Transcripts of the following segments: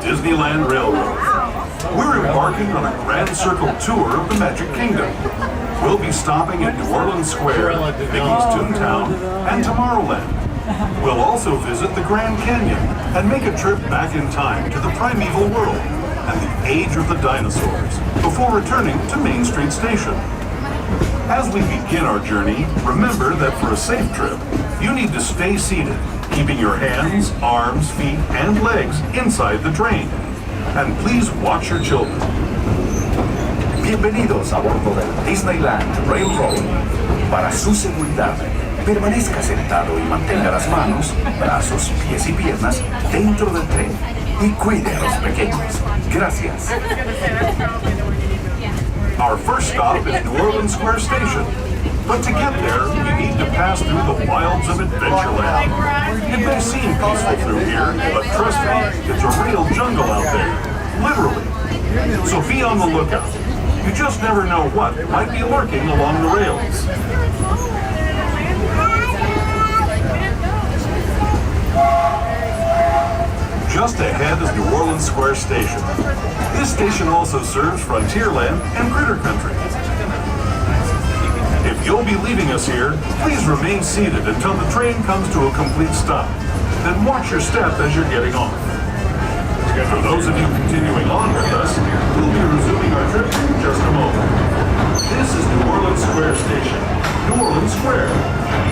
Disneyland Railroad. We're embarking on a grand circle tour of the Magic Kingdom. We'll be stopping at New Orleans Square, Mickey's Toontown, and Tomorrowland. We'll also visit the Grand Canyon and make a trip back in time to the primeval world and the age of the dinosaurs before returning to Main Street Station. As we begin our journey, remember that for a safe trip, you need to stay seated, keeping your hands, arms, feet, and legs inside the train. And please watch your children. Bienvenidos a bordo del Disneyland Railroad. Para su seguridad, permanezca sentado y mantenga las manos, brazos, pies y piernas dentro del tren y cuide a los pequeños. Gracias. Our first stop is New Orleans Square Station. But to get there, you need to pass through the wilds of Adventureland. It may seem peaceful through here, but trust me, it's a real jungle out there. Literally. So be on the lookout. You just never know what might be lurking along the rails. Just ahead is New Orleans Square Station. This station also serves Frontierland and Critter Country. If you'll be leaving us here, please remain seated until the train comes to a complete stop. Then watch your step as you're getting off. For those of you continuing on with us, we'll be resuming our trip in just a moment. This is New Orleans Square Station. New Orleans Square.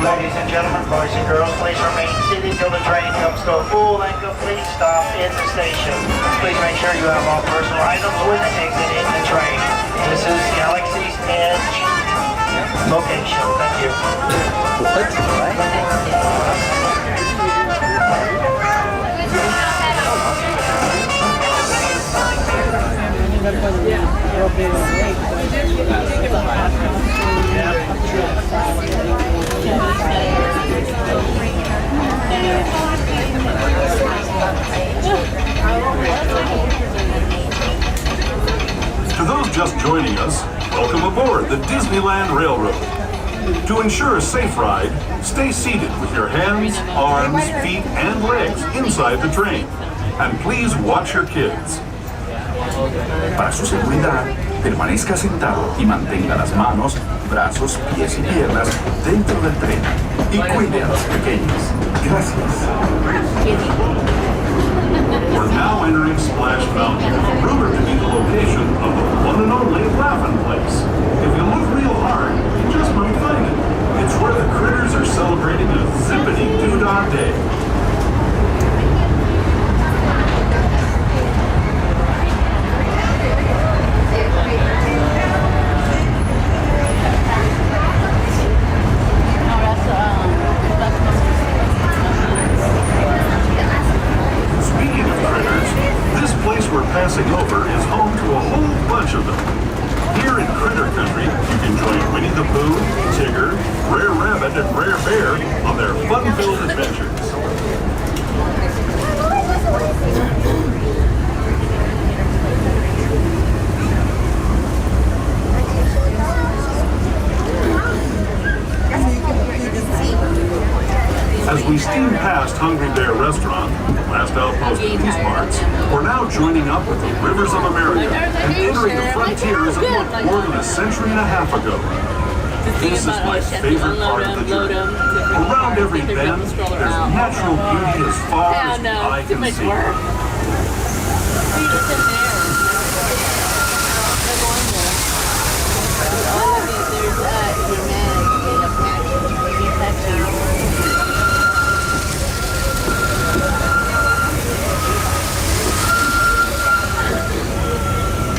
Ladies and gentlemen, boys and girls, please remain seated till the train comes to a full and complete stop in the station. Please make sure you have all personal items with and exiting the train. This is Galaxy's Edge location. Thank you. To those just joining us, welcome aboard the Disneyland Railroad. To ensure a safe ride, stay seated with your hands, arms, feet, and legs inside the train. And please watch your kids. Para su seguridad, permanezca sentado y mantenga las manos, brazos, pies y piernas dentro del tren y cuide a los pequeños. Gracias. We're now entering Splash Mountain, rumored to be the location of the one and only Laughing Place. If you look real hard, you just might find it. It's where the critters are celebrating a zippity-doo-dah day. Speaking of critters, this place we're passing over is home to a whole bunch of them. Here in Critter Country, you can join Winnie the Pooh, Tigger, Rare Rabbit, and Rare Bear on their fun-filled adventures. As we steam past Hungry Bear Restaurant, last outpost in these parts, we're now joining up with the rivers of America and entering the frontiers of what more than a century and a half ago. This is my favorite part of the journey. Around every bend, there's natural beauty as far as the eye can see.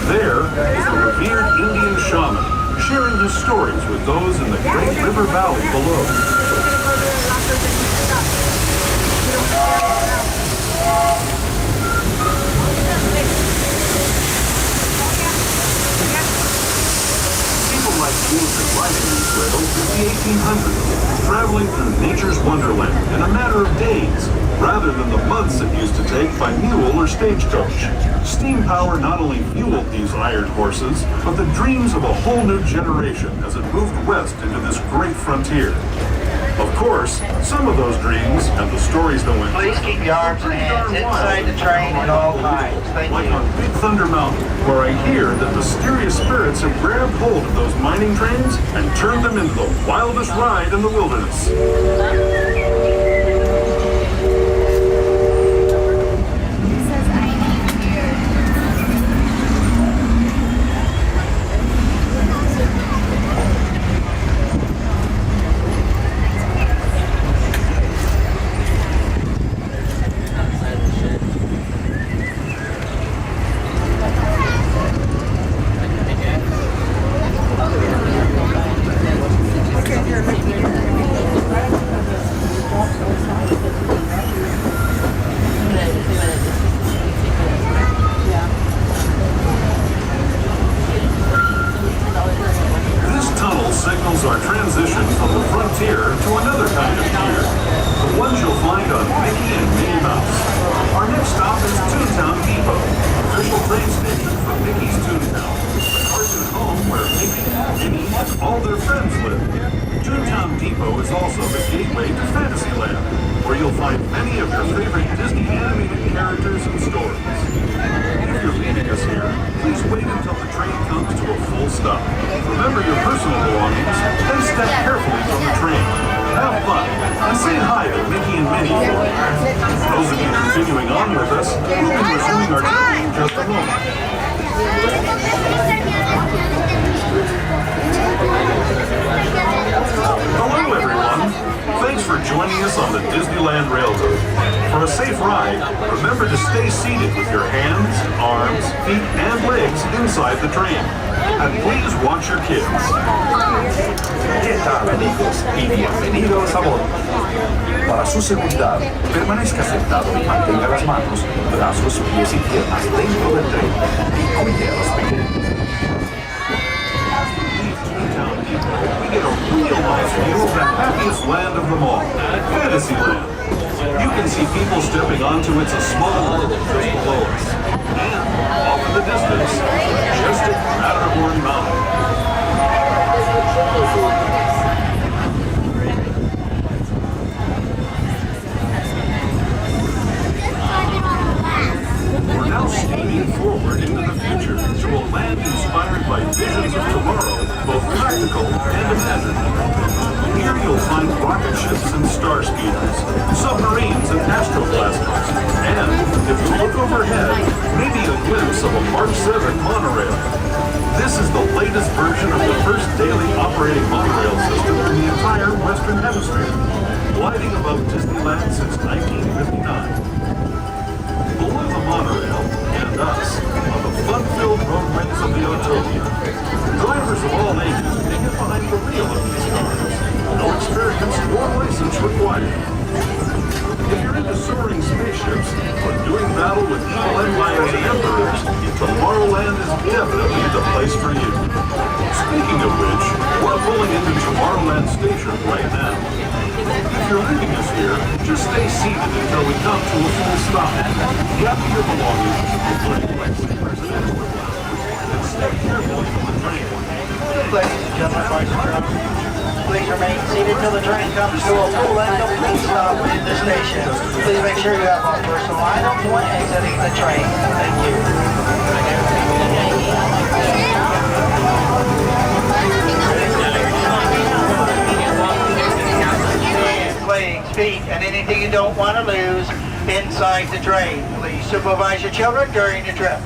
There is the revered Indian shaman, sharing his stories with those in the great river valley below. People like you have been riding these rails since the 1800s, traveling through nature's wonderland in a matter of days, rather than the months it used to take by mule or stagecoach. Steam power not only fueled these iron horses, but the dreams of a whole new generation as it moved west into this great frontier. Of course, course, some of those dreams and the stories that went Please keep your arms and hands inside the train at all times. Thank like you. on Big Thunder Mountain, where I hear that the mysterious spirits have grabbed hold of those mining trains and turned them into the wildest ride in the wilderness. Our transition from the frontier to another kind of pier, the ones you'll find on Mickey and Minnie Mouse. Our next stop is Toontown Depot, official train station for Mickey's Toontown, the cartoon home where Mickey, Minnie, and all their friends live. Toontown Depot is also the gateway to Fantasyland, where you'll find many of your favorite Disney animated characters and stories. If you're leaving us here, please wait until the train comes to a full stop. Remember your personal belongings, then step carefully from the train. Have fun, and say hi to Mickey and Minnie for me. Those of you continuing on with us, we'll be resuming our journey in just a moment. Hello everyone! Thanks for joining us on the Disneyland Railroad. For a safe ride, remember to stay seated with your hands, arms, feet, and legs inside the train. And please watch your kids. ¿Qué tal, amigos? Y bienvenidos a bordo. Para su seguridad, permanezca sentado y mantenga las manos, brazos, pies y piernas dentro del tren y cuide a los pequeños. We get a real nice view of the happiest land of them all, Fantasyland. You can see people stepping onto its a small world just below us. And, off in the distance, majestic Matterhorn Mountain. We're now speeding forward into the future to a land inspired by visions of tomorrow, both practical and imagined. Here you'll find rocket ships and star speeders, submarines and Astro blasters, and, if you look overhead, maybe a glimpse of a Mark 7 monorail. This is the latest version of the first daily operating monorail system in the entire Western Hemisphere, gliding above Disneyland since 1959. Below the monorail, and us, on the fun-filled roadways of the Autopia. Drivers of all ages can get behind the wheel of these cars. No experience or license required. If you're into soaring spaceships or doing battle with evil empires and emperors, Tomorrowland is definitely the place for you. Speaking of which, we're pulling into Tomorrowland Station right now. If you're leaving us here, just stay seated until we come to a full stop. Gather your belongings, including lightsabers and Astro blasters, and stay carefully from the train. Ladies and gentlemen, boys and girls, please remain seated till the train comes to a full and complete stop at the station. Please make sure you have all personal items when exiting the train. Thank you. Legs, feet, and anything you don't want to lose inside the train. Please supervise your children during the trip.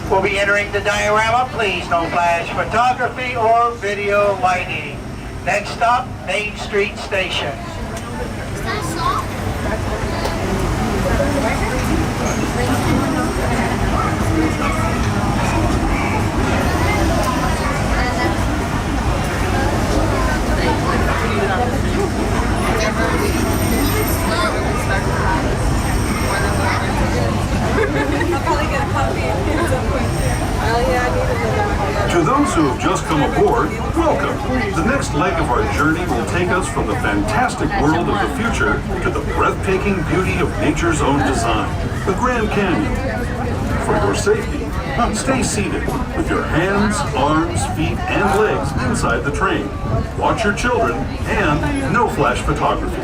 We'll be entering the diorama. Please no flash photography or video lighting. Next stop, Main Street Station. To those who have just come aboard, welcome. The next leg of our journey will take us from the fantastic world of the future to the breathtaking beauty of nature's own design, the Grand Canyon. For your safety, Stay seated with your hands, arms, feet, and legs inside the train. Watch your children and no flash photography.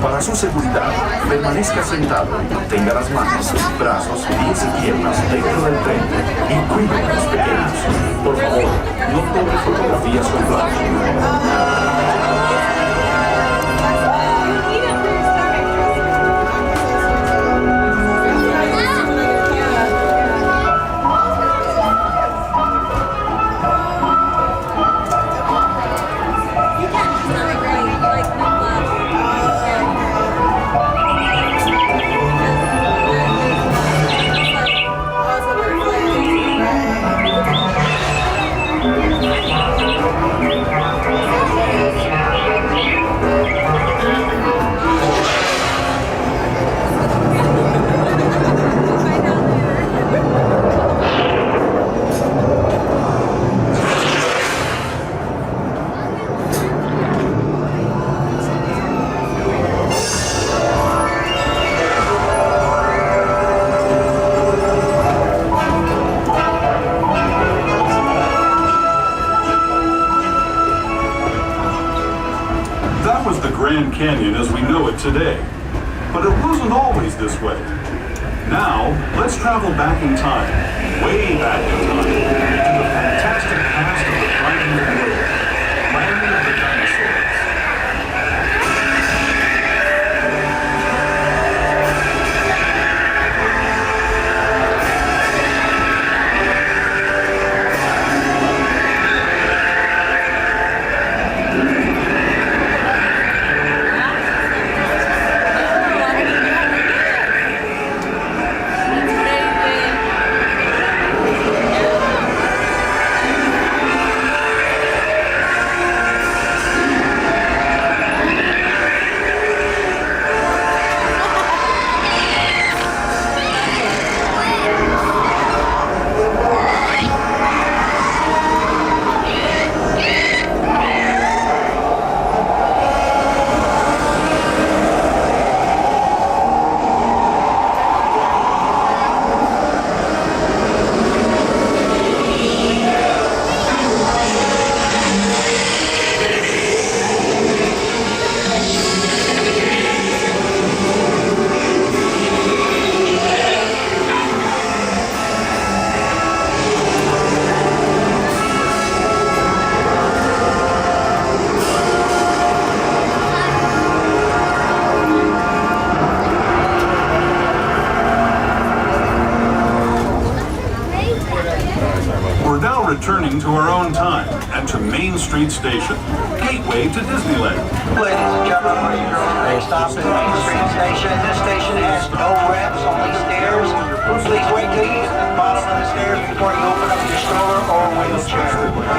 Para su seguridad, permanezca sentado y mantenga las manos, brazos, pies y piernas dentro del tren y cuide a los pequeños. Por favor, no tome fotografías con flash. Canyon as we know it today. But it wasn't always this way. Now, let's travel back in time, way back in time, to the fantastic past of the Lightyear world, land of the dinosaurs. Returning to our own time and to Main Street Station, gateway to Disneyland. Ladies and gentlemen, boys and girls, next stop is Main Street Station. This station has no ramps, only stairs. Please wait till you get to the bottom of the stairs before you open up your stroller or wheelchair.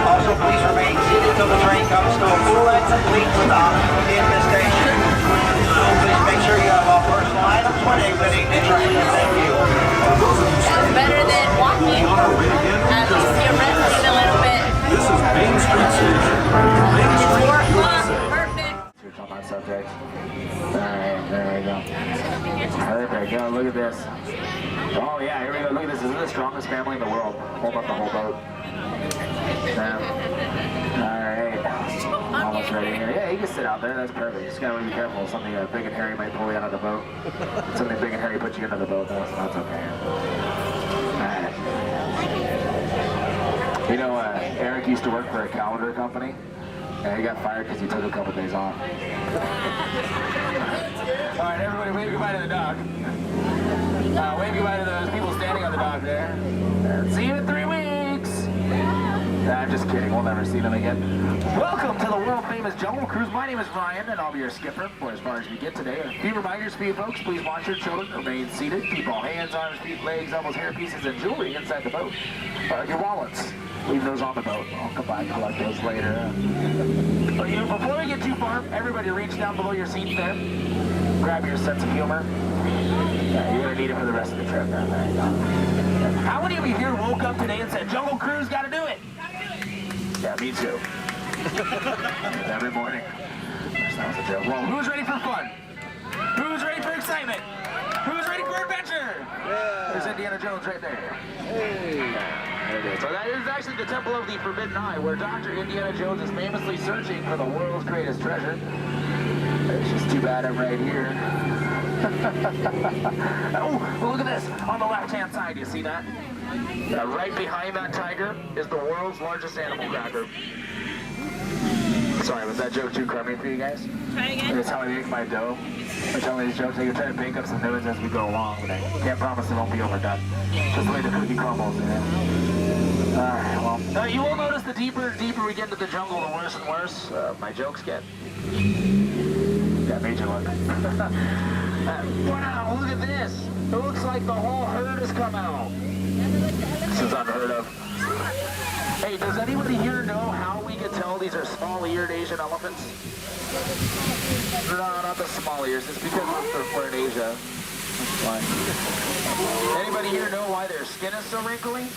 Also, please remain seated till the train comes to a full and complete stop in the station. Please make sure you have all personal items when exiting the train. Thank you. That's better than walking. At least you're resting a little bit. This is Main Street Station. Main Street, USA. Perfect. Search on that subject. Alright, there we go. Perfect, go, look at this. Oh yeah, here we go, look at this. This is the strongest family in the world. Hold up the whole boat. Alright. Almost ready here. Yeah, you can sit out there, that's perfect. You just gotta be careful. Something big and hairy might pull you out of the boat. Something big and hairy puts you into the boat, that's okay. Alright. You know, Eric used to work for a calendar company, and he got fired because he took a couple days off. All right, everybody, wave goodbye to the dog. Wave goodbye to those people standing on the dock there. And see you in 3 weeks. Nah, I'm just kidding. We'll never see them again. Welcome to the world-famous Jungle Cruise. My name is Ryan, and I'll be your skipper for as far as we get today. A few reminders for you folks. Please watch your children. Remain seated. Keep all hands, arms, feet, legs, elbows, hair pieces, and jewelry inside the boat. Your wallets. Leave those on the boat. I'll come by and collect those later. But before we get too far, everybody reach down below your seats there. Grab your sense of humor. Yeah, you're going to need it for the rest of the trip. There you go. How many of you here woke up today and said, Jungle Cruise, gotta do it? Yeah, me too. Every morning. That was a joke. Well, who's ready for fun? Who's ready for excitement? Who's ready for adventure? Yeah. There's a Indiana Jones right there. Hey. There it is. So that is actually the Temple of the Forbidden Eye, where Dr. Indiana Jones is famously searching for the world's greatest treasure. It's just too bad I'm right here. Oh, look at this. On the left-hand side, you see that? Right behind that tiger is the world's largest animal cracker. Sorry, was that joke too crummy for you guys? Try again. That's how I make my dough. I tell these jokes, I can try to bake up some new ones as we go along, but I can't promise it won't be overdone. Just the way the cookie crumbles, you know? Alright, well, you will notice the deeper and deeper we get into the jungle, the worse and worse my jokes get. That made you look. Wow, look at this. It looks like the whole herd has come out. This is unheard of. Hey, does anybody here know how we can tell these are small-eared Asian elephants? No, not the small ears. It's because we're in Asia. That's why. Anybody here know why their skin is so wrinkly?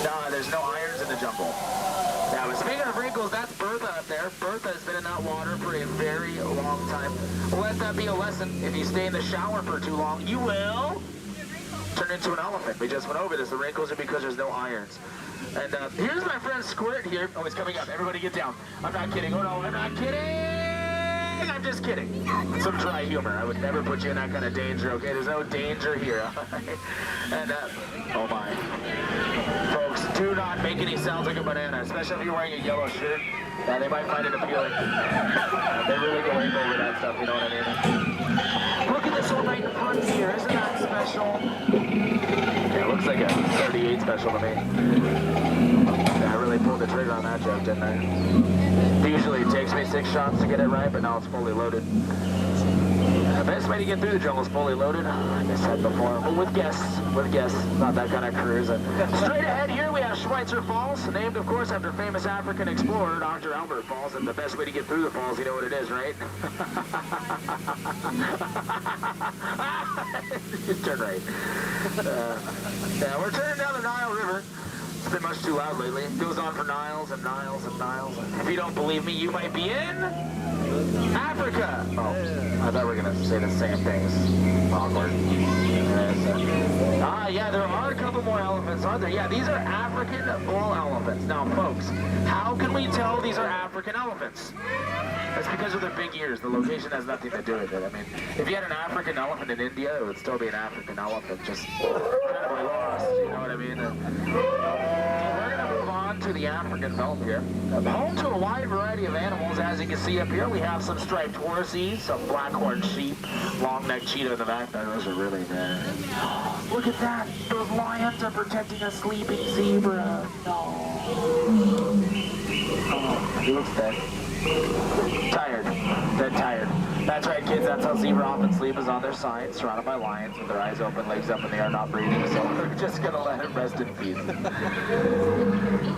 No, there's no irons in the jungle. Now, speaking of wrinkles, that's Bertha up there. Bertha has been in that water for a very long time. Let that be a lesson. If you stay in the shower for too long, you will turn into an elephant. We just went over this. The wrinkles are because there's no irons. And here's my friend Squirt here. Oh, he's coming up. Everybody get down. I'm not kidding. Oh, no, I'm not kidding. I'm just kidding. Some dry humor. I would never put you in that kind of danger, okay? There's no danger here. And, oh, my. Folks, do not make any sounds like a banana, especially if you're wearing a yellow shirt. Yeah, they might find it appealing. They really go in over that stuff, you know what I mean? Look at this one right in front here. Isn't that special? Yeah, it looks like a 38 special to me. Yeah, I really pulled the trigger on that joke, didn't I? Usually it takes me 6 shots to get it right, but now it's fully loaded. The best way to get through the jungle is fully loaded, like I said before, but with guests, not that kind of cruise. Straight ahead here we have Schweitzer Falls, named of course after famous African explorer Dr. Albert Falls, and the best way to get through the falls, you know what it is, right? Turn right. Yeah, we're turning down the Nile River. It's been much too loud lately. It goes on for miles and miles and miles. If you don't believe me, you might be in Africa. Oh, I thought we were going to say the same things. Awkward. Yeah, there are a couple more elephants, aren't there? Yeah, these are African bull elephants. Now, folks, how can we tell these are African elephants? That's because of their big ears. The location has nothing to do with it. I mean, if you had an African elephant in India, it would still be an African elephant, just incredibly lost, you know what I mean? We're going to move on to the African belt here. Home to a wide variety of animals. As you can see up here, we have some striped horses, some blackhorn sheep, long-necked cheetah in the back. Those are really rare. Look at that. Those lions are protecting a sleeping zebra. No. Oh, he looks dead. Tired. Dead tired. That's right, kids. That's how zebra often sleep, is on their side, surrounded by lions with their eyes open, legs up, and they are not breathing. So we're just going to let it rest in peace. You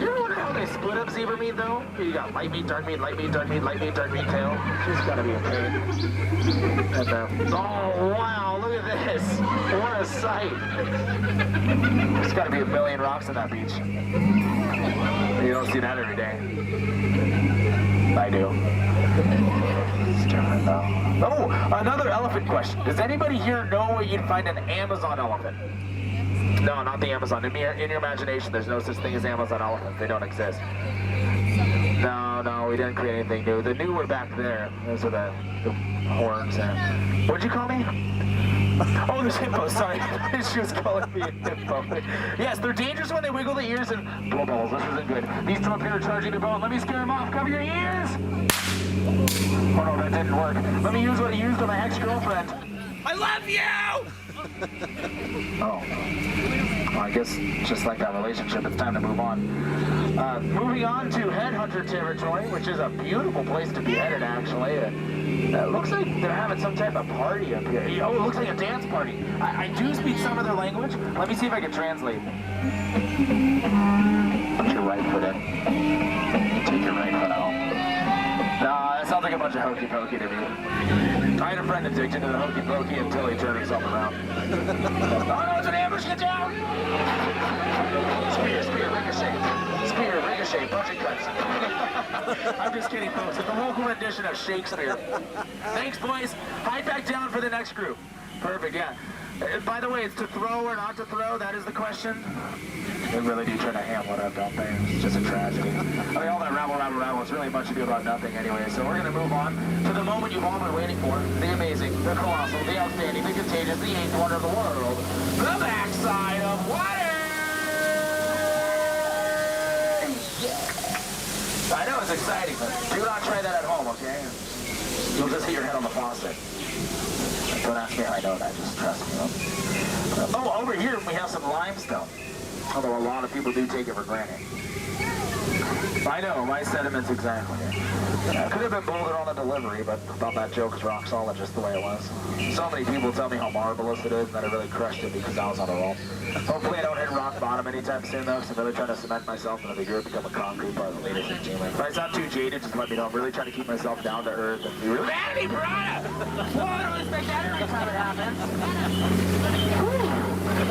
ever wonder how they split up zebra meat, though? You got light meat, dark meat, light meat, dark meat, light meat, dark meat tail. It's got to be a pain. And, oh, wow. Look at this. What a sight. There's got to be a million rocks on that beach. You don't see that every day. I do. Oh, another elephant question. Does anybody here know where you'd find an Amazon elephant? No, not the Amazon. In your imagination, there's no such thing as Amazon elephants. They don't exist. No, we didn't create anything new. The new were back there. Those are the horns. What'd you call me? Oh, there's hippos, sorry. She was calling me a hippo. Yes, they're dangerous when they wiggle the ears and blow balls. This isn't good. These two up here are charging the boat. Let me scare them off. Cover your ears! Oh no, that didn't work. Let me use what I used on my ex-girlfriend. I love you! Oh. Well, I guess just like that relationship, it's time to move on. Moving on to Headhunter territory, which is a beautiful place to be headed, actually. It looks like they're having some type of party up here. Oh, it looks like a dance party. I do speak some of their language. Let me see if I can translate. Put your right foot in. Take your right foot out. Nah, that sounds like a bunch of hokey pokey to me. I had a friend addicted to the hokey pokey until he turned himself around. Oh no, it's an ambush, get down! Spear, ricochet. Spear, ricochet, punching cuts. I'm just kidding, folks. It's a local rendition of Shakespeare. Thanks, boys. Hide back down for the next group. Perfect, yeah. By the way, it's to throw or not to throw, that is the question. They really do try to ham one up, don't they? It's just a tragedy. I mean, all that rabble, it's really much ado about nothing anyway. So we're going to move on to the moment you've all been waiting for. The amazing, the colossal, the outstanding, the contagious, the eighth wonder of the world. The backside of water! Yeah. I know it's exciting, but do not try that at home, okay? You'll just hit your head on the faucet. Don't ask me how I know that, just trust me. Oh, over here we have some limestone. Although a lot of people do take it for granted. I know, my sentiments exactly. Yeah, could have been bolder on the delivery, but I thought that joke was rock solid just the way it was. So many people tell me how marvelous it is, and that I really crushed it because I was on a roll. Hopefully I don't hit rock bottom anytime soon, though, because I'm really trying to cement myself into the group, become a concrete part of the leadership team. If I sound too jaded, just let me know. I'm really trying to keep myself down to earth and be really vanity piranha! Well, I don't expect that every time it happens.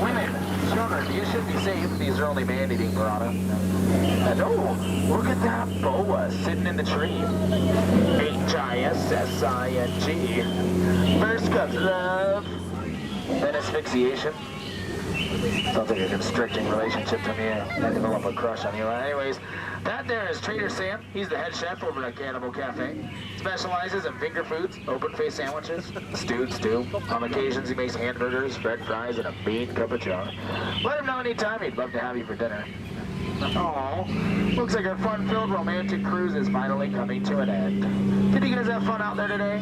Women, children, you should be safe. These are only man-eating piranha. And oh, look at that boa sitting in the tree. H-I-S-S-I-N-G. First comes love, then asphyxiation. Sounds like a constricting relationship to me. I develop a crush on you. Anyways, that there is Trader Sam. He's the head chef over at Cannibal Cafe. Specializes in finger foods, open-faced sandwiches, stewed stew. On occasions, he makes hamburgers, bread fries, and a bean cup of jar. Let him know anytime he'd love to have you for dinner. Oh, looks like our fun-filled romantic cruise is finally coming to an end. Did you guys have fun out there today?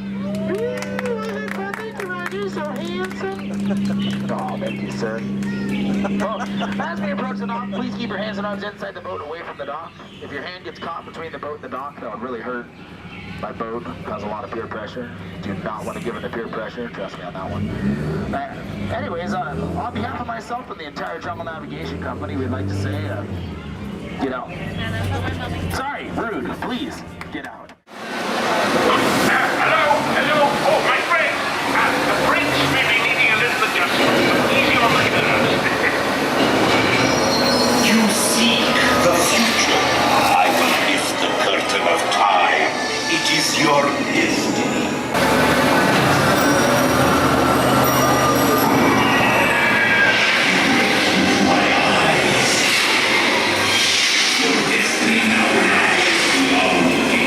Thank you, Roger. So handsome. Oh, thank you, sir. Well, as we approach the dock, please keep your hands and arms inside the boat, away from the dock. If your hand gets caught between the boat and the dock, that would really hurt my boat, cause a lot of peer pressure. Do not want to give in to peer pressure, trust me on that one. Anyways, on behalf of myself and the entire Jungle Navigation Company, we'd like to say, get out. Sorry, rude, please, get out. Hello, oh, my friend. The bridge may be needing a little adjustment, so easy on the curves. You seek the future. I will lift the curtain of time. It is your destiny. My eyes. Your destiny now lies beyond you.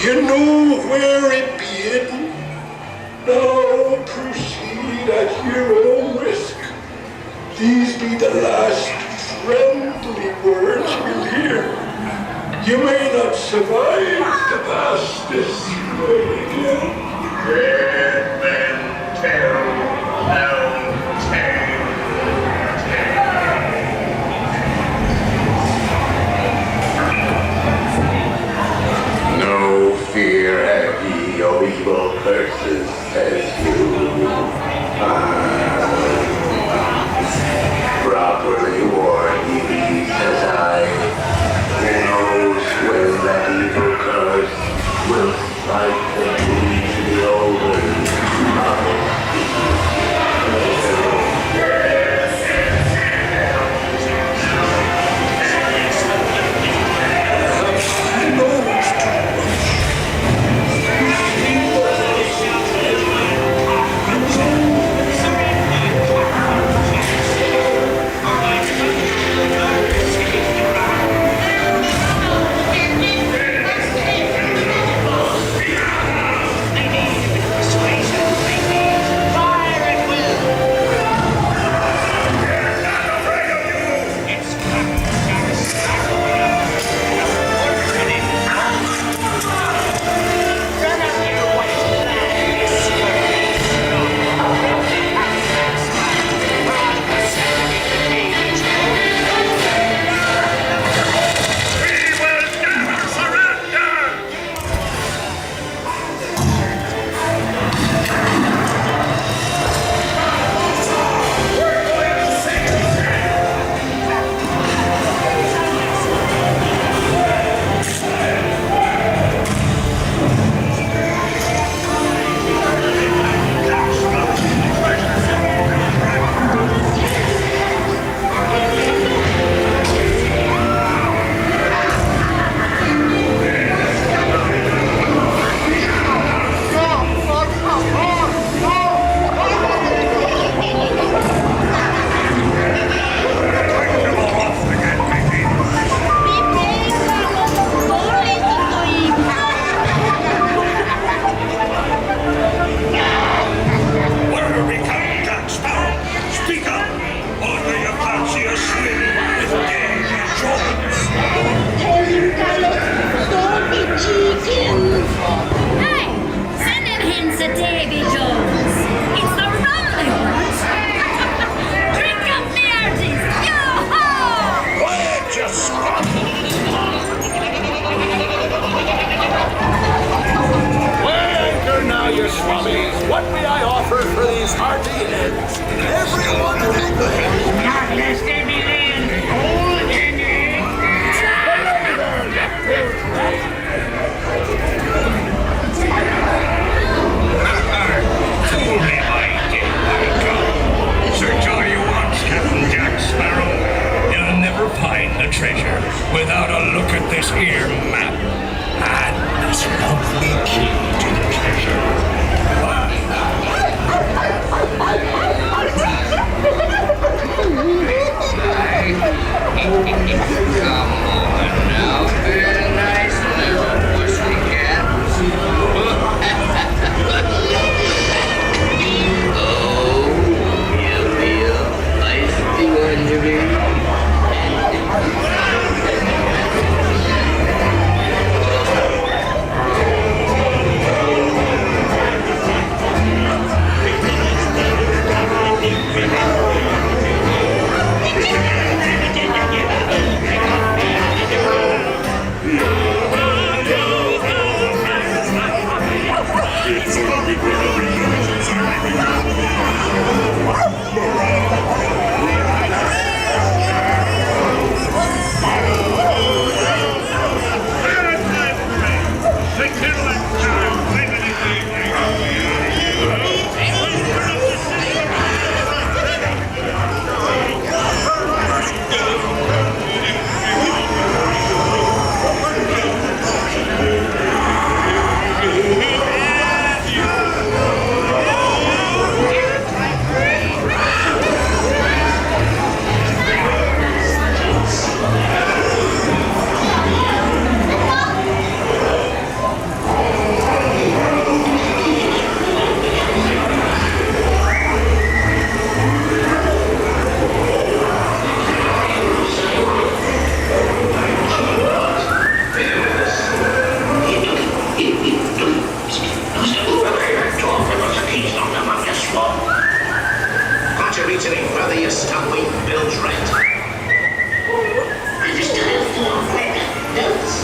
You know where it be hidden? Now proceed at your own risk. These be the last friendly words you'll hear. You may not survive to pass this way again. Dead men tell no tale. evil curses as you properly warn me as I knows when that evil curse will finally be over. Without a look at this here map and this lovely key to the treasure. Come on now, very nice little pussycat. Oh, you'll be a feisty one to be.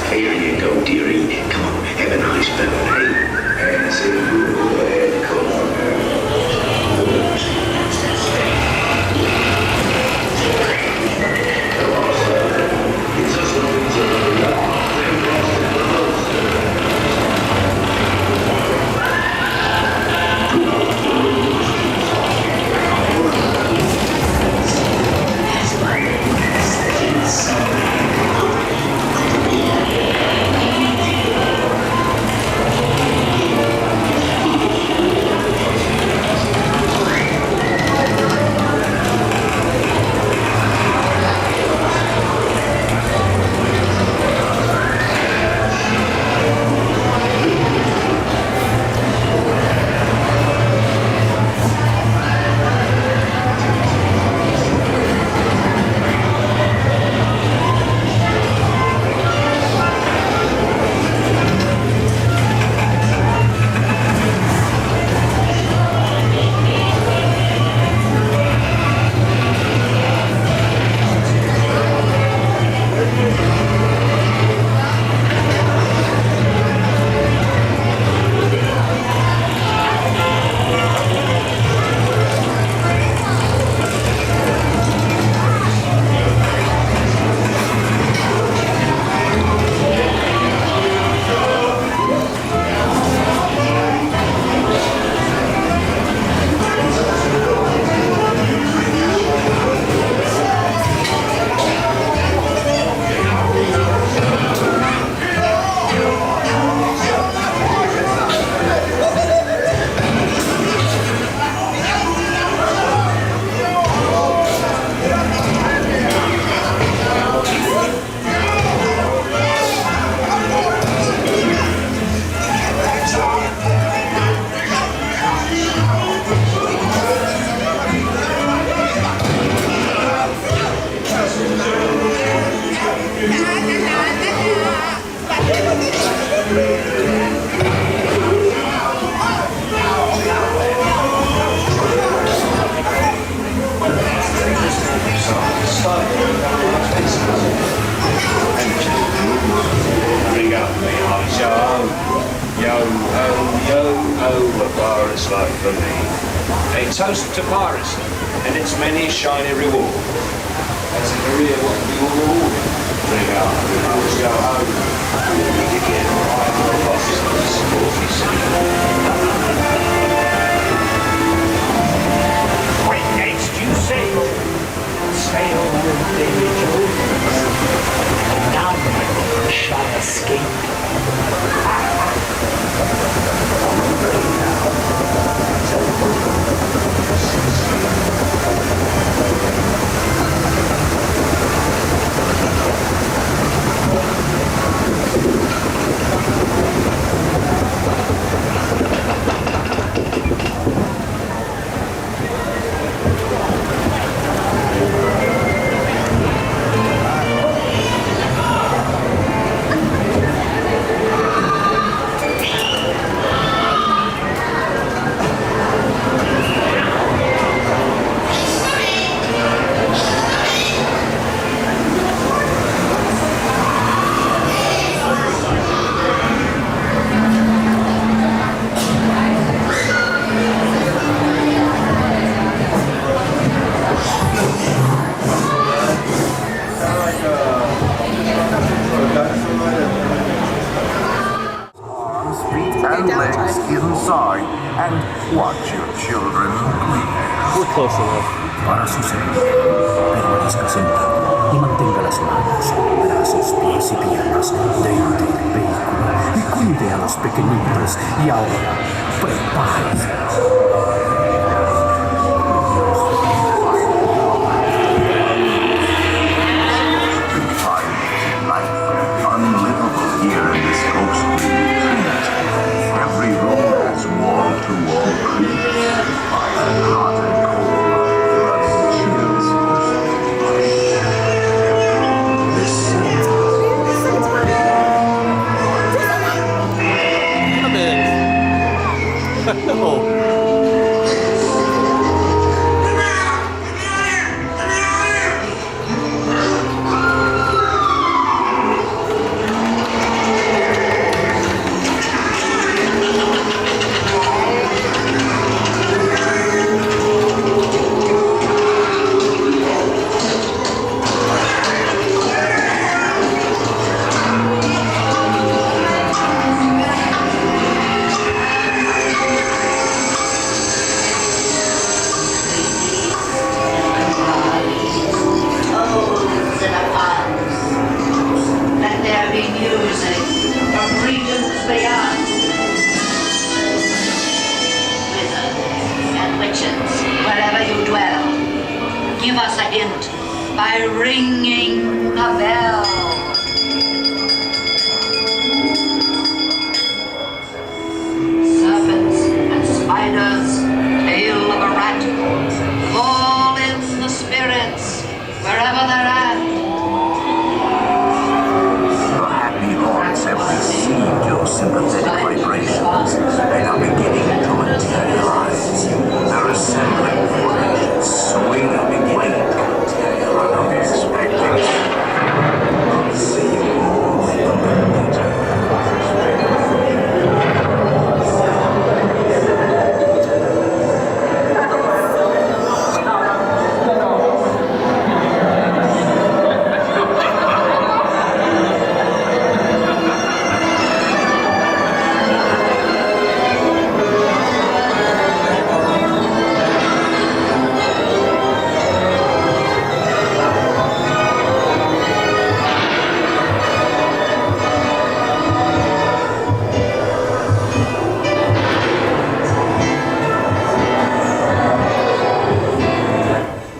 Here you go, dearie. Come on, have a nice birthday. Toast to piracy and its many shiny rewards. As in Korea, what we all rewarded. Bring out, we always go home. We meet again, right on the boxes, sporty city. What next, you say? Sail with Davy Jones. None shall escape. Inside and watch your children play. We're close enough. Para suceder, permanezca sentado y mantenga las manos, brazos, pies y piernas dentro del vehículo y cuide a los pequeñitos. Y ahora, prepárese. by ringing the bell. Serpents and spiders, tail of a rat, call in the spirits wherever they're at. The happy hearts have received your sympathetic vibrations and are beginning to materialize. They're assembling for a swinging wait. What are we expecting? I'll see you all later.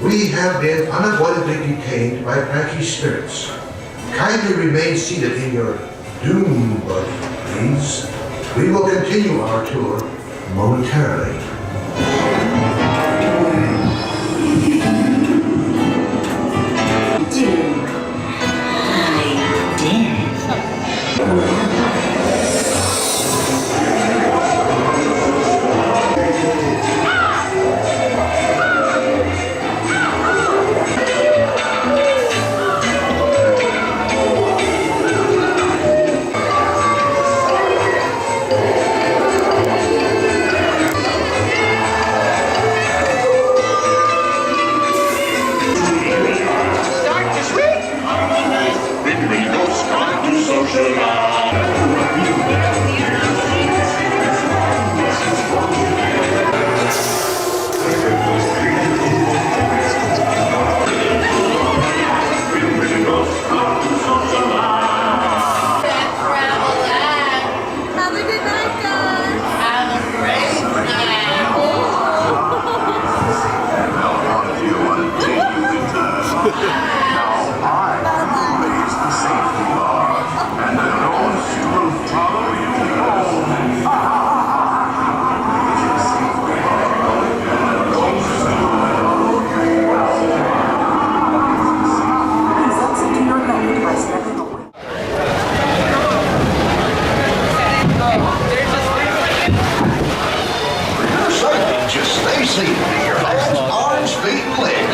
We have been unavoidably detained by cranky spirits. Kindly remain seated in your doom buggy, please. We will continue our tour momentarily.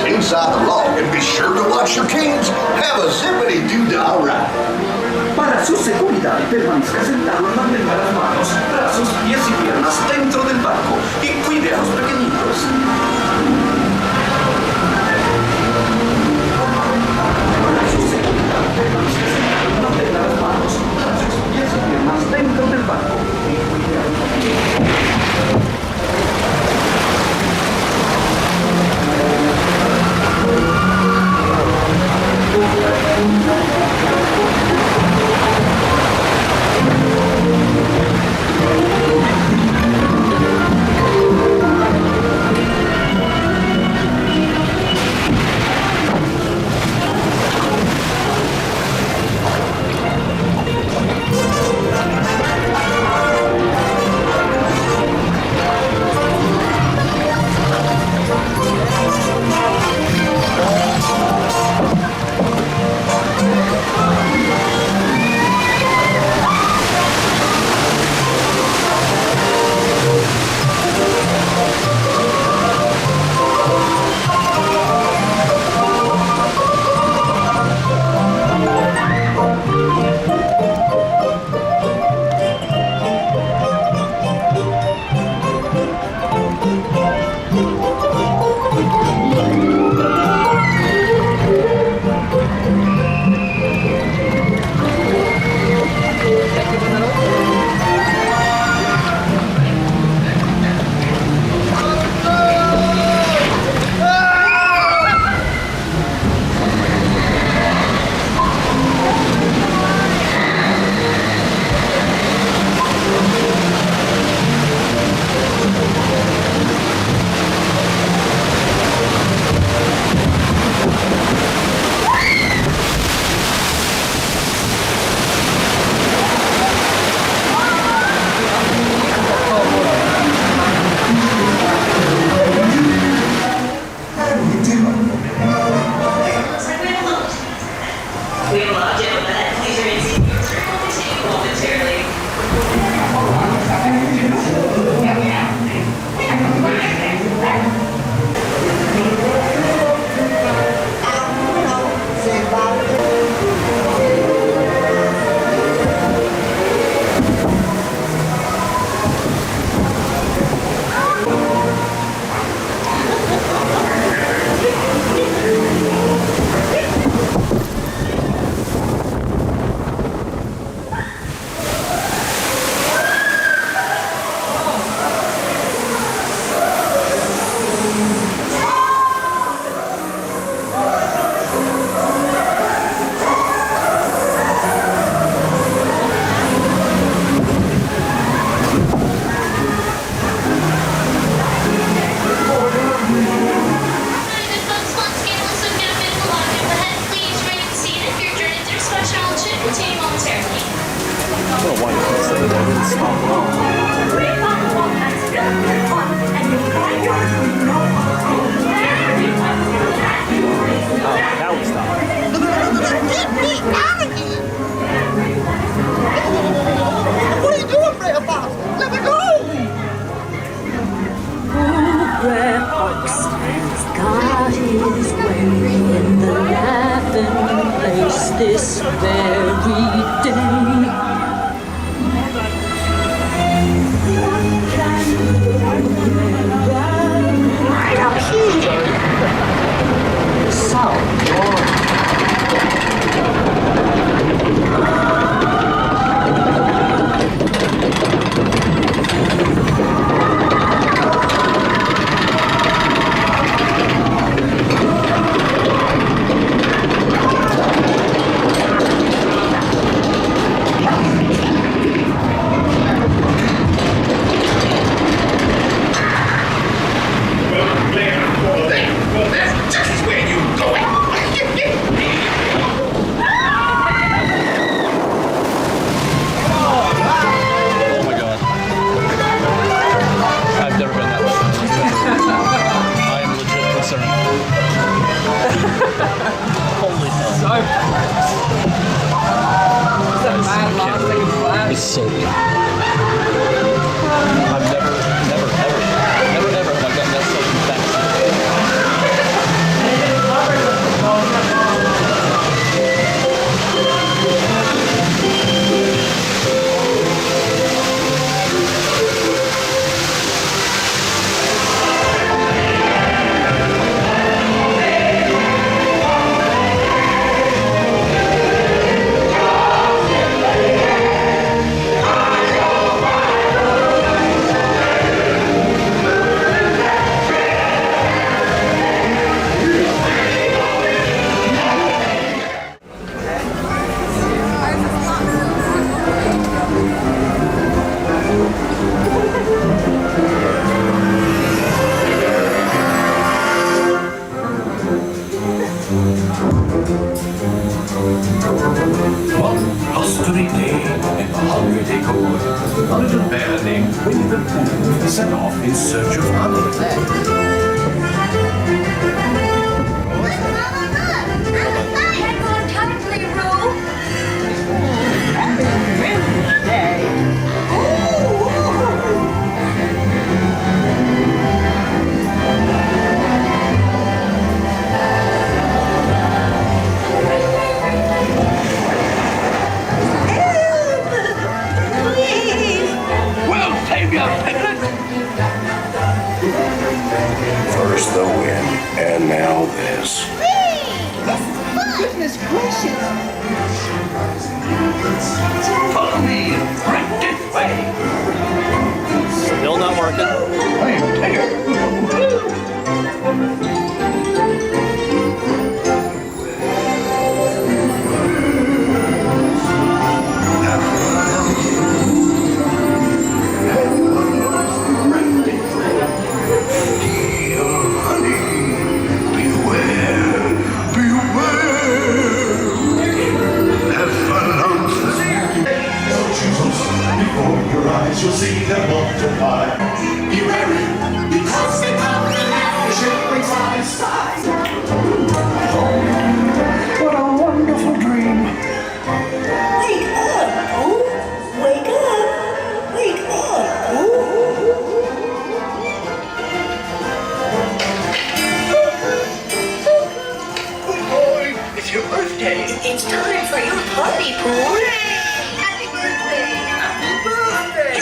Inside the log, and be sure to watch your kids. Have a zippity-doo-dah ride. Para su seguridad, permanezca sentado y mantenga las manos, brazos, pies y piernas dentro del barco y cuide a los pequeñitos. Para su seguridad, permanezca sentado y mantenga las manos, brazos, pies y piernas dentro del barco y cuide a los pequeñitos. doesn't stop long. Now we stop. Get me out of here! What are you doing, Grandpa? Let me go! Redbox has got his way in the laughing place this very day. History Day in the holiday takeover. A little bear named Winnie the Pooh set off in search of honey. First the wind, and now this. Goodness gracious! Follow me, right this way. Still not working. You'll see them multiply. Be wary, because they come in the ship brings life size. What a wonderful dream. Wake up, Pooh! Wake up! Wake up, Pooh! Good boy, it's your birthday. It's time for your party, Pooh! Happy birthday! Happy birthday!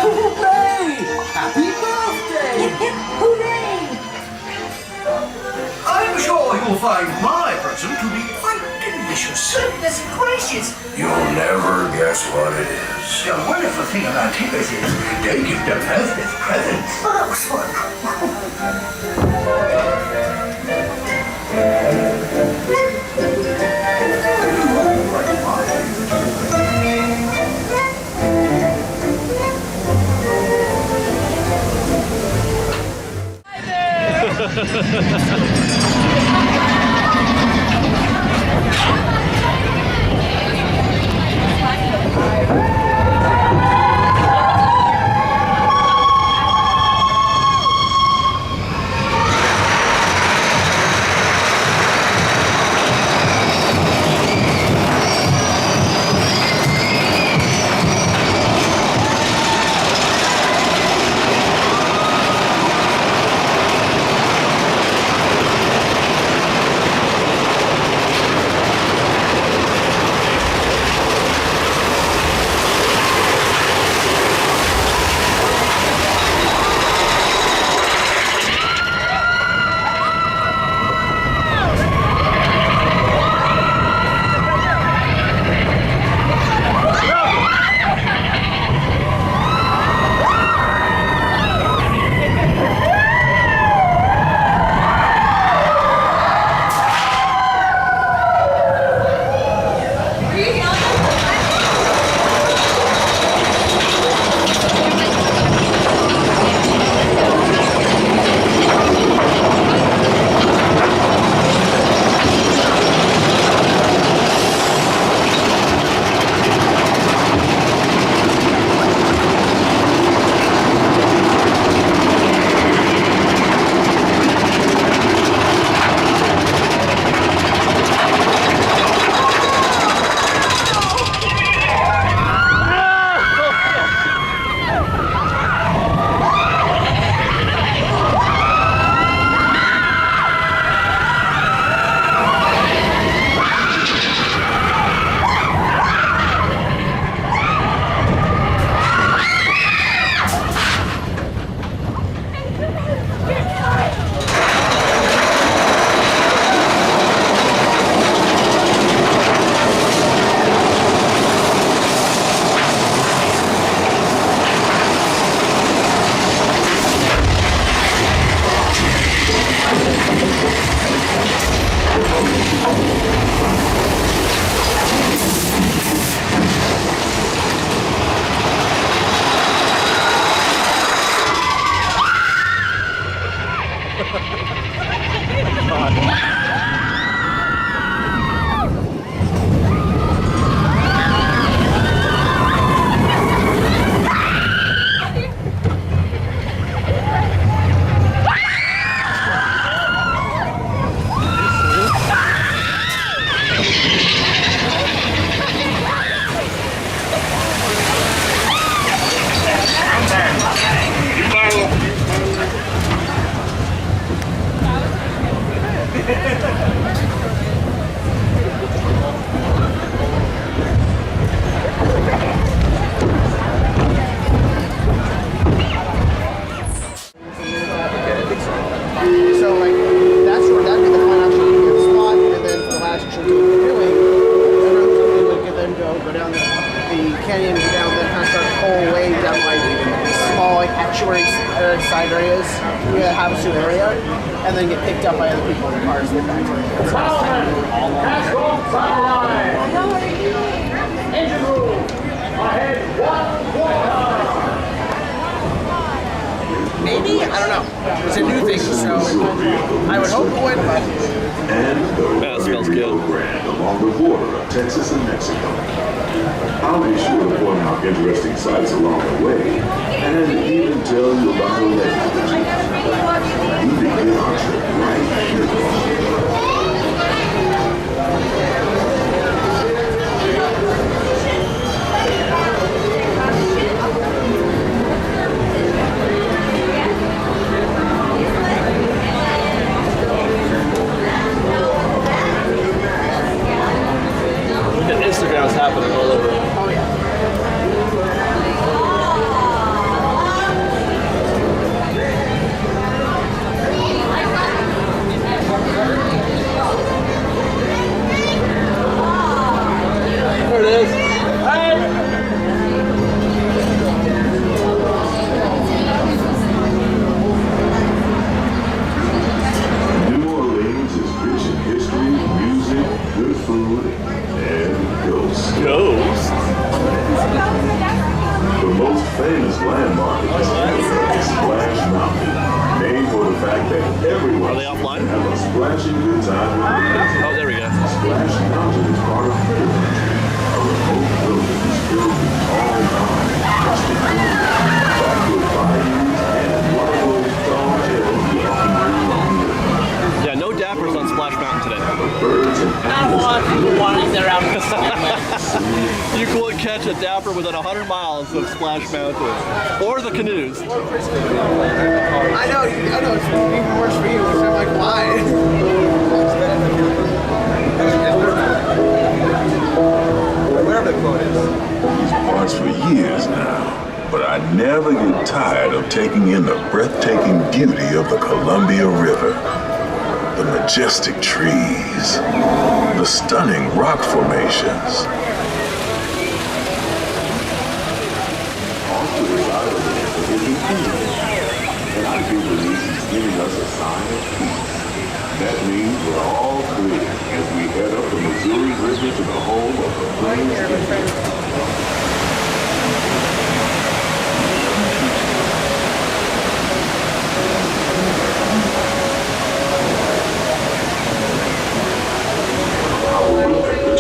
Hooray! Happy birthday! Hooray! I'm sure you'll find my present to be quite delicious. Goodness gracious! You'll never guess what it is. The wonderful thing about tickets is they give the best presents. Oh, fun! sanctuary side areas. We have a Havasu area, and then get picked up by other people in the cars. Engine room. Ahead 1 Maybe? I don't know. It's a new thing, so I would hope it would, but... And the Rio Grande along the border of Texas and Mexico. I'll be sure to point out interesting sights along the way, and even tell you about the legend that you begin our trip right here. Instagram's happening all over. Oh yeah. There it is. New Orleans is rich in history, music, good food, and ghosts. Ghosts? The most famous landmark is Splash Mountain, named for the fact that everyone can have a splashing good time. Oh, there we go. Splash Mountain is part of Voyage, a remote wilderness filled with tall mountains, rustic hills, backward bayous, and one of those tall hills you often read on the river. Yeah, no dappers on Splash Mountain today. Not a lot of people wanting their out. You couldn't catch a dapper within 100 miles of Splash Mountain. Or the canoes. I know, it's even worse for you, because I'm like, why? Wherever the quote is. These parts for years now, but I never get tired of taking in the breathtaking beauty of the Columbia River. The majestic trees, the stunning rock formations. Off to the side of the river is an Indian, and I do believe he's giving us a sign of peace. That means we're all clear as we head up the Missouri River to the home of the Plains Indians.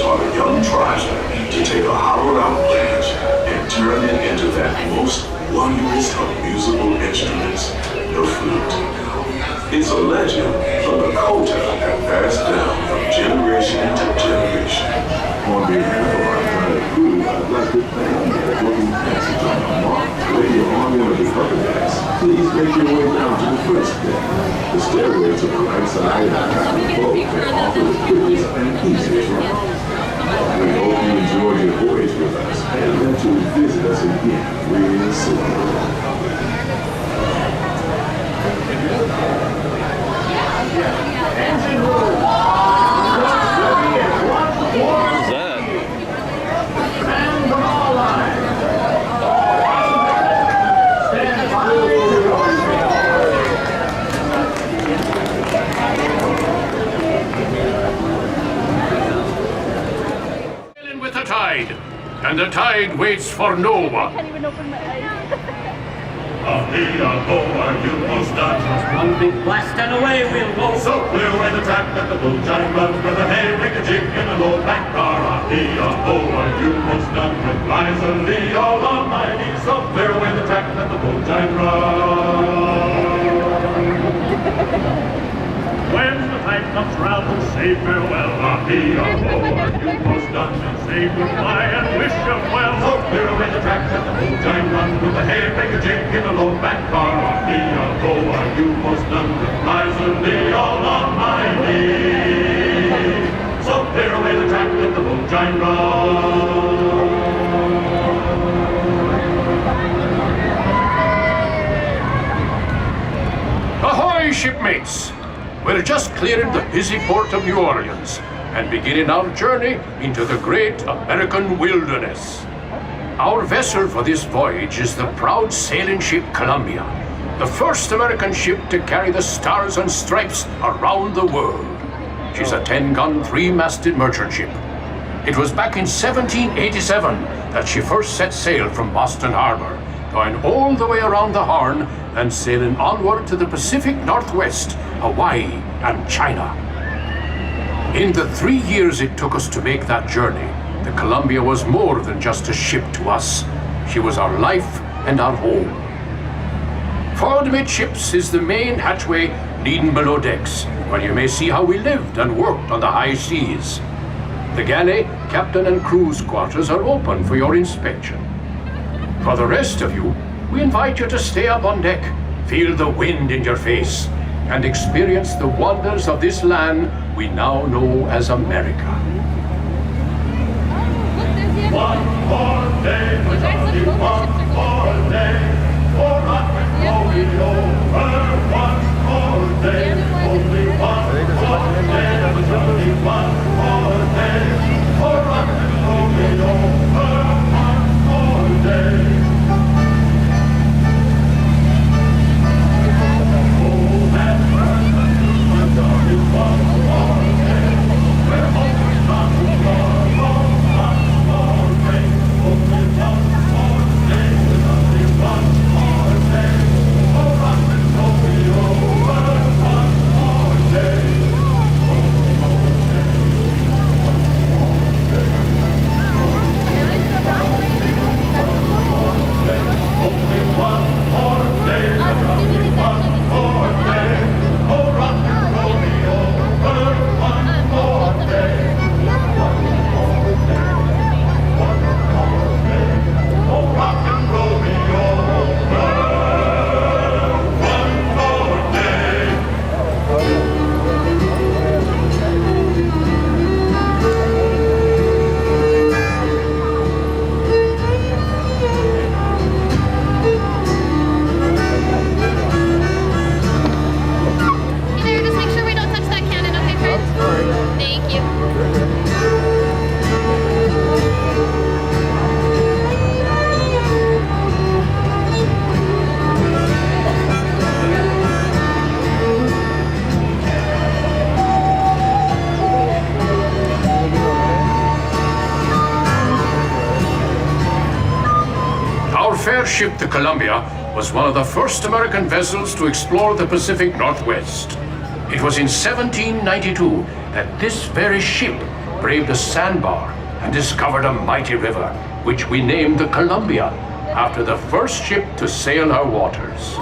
Taught a young tribesman to take a hollowed-out branch and turn it into that most wondrous of musical instruments, the flute. It's a legend from the culture that passed down from generation to generation. On behalf of our planet Pooh, I'd like to thank you for booking passage on the mark. When you're on one of the upper decks, please make your way down to the first deck. The stairway to the right side of the cabin boat can offer the quickest and easiest ride. We hope you enjoyed your voyage with us and that you'll visit us again real soon. What is that? with the tide, and the tide waits for no one. I can't even open my eyes. You must not just one big blast and away we'll go. So clear away the track that the bull giant runs with a hay, rig a jig in the low back car. You must not rise and lee all on my knees. So clear away the track that the bull giant runs. When the tide comes round, we'll say farewell. You must not say goodbye and wish them well. So clear away the track that the bull giant runs with a hay, rig a jig in the low back car. You must not rise and lee all on my knee. So clear away the track that the bull giant runs. Ahoy, shipmates! We're just clearing the busy port of New Orleans and beginning our journey into the great American wilderness. Our vessel for this voyage is the proud sailing ship Columbia, the first American ship to carry the stars and stripes around the world. She's a 10-gun, 3-masted merchant ship. It was back in 1787 that she first set sail from Boston Harbor, going all the way around the Horn and sailing onward to the Pacific Northwest, Hawaii, and China. In the 3 years it took us to make that journey, the Columbia was more than just a ship to us. She was our life and our home. Forward midships is the main hatchway leading below decks, where you may see how we lived and worked on the high seas. The galley, captain and crew's quarters are open for your inspection. For the rest of you, we invite you to stay up on deck, feel the wind in your face, and experience the wonders of this land we now know as America. One more day, with only one more day, for rock and rolling over. One more day, only one more day, with only one more day, for rock and rolling over. One more day. Oh, that burns the news, but only one more day. We're always on the floor. Ship the Columbia was one of the first American vessels to explore the Pacific Northwest. It was in 1792 that this very ship braved a sandbar and discovered a mighty river, which we named the Columbia, after the first ship to sail her waters.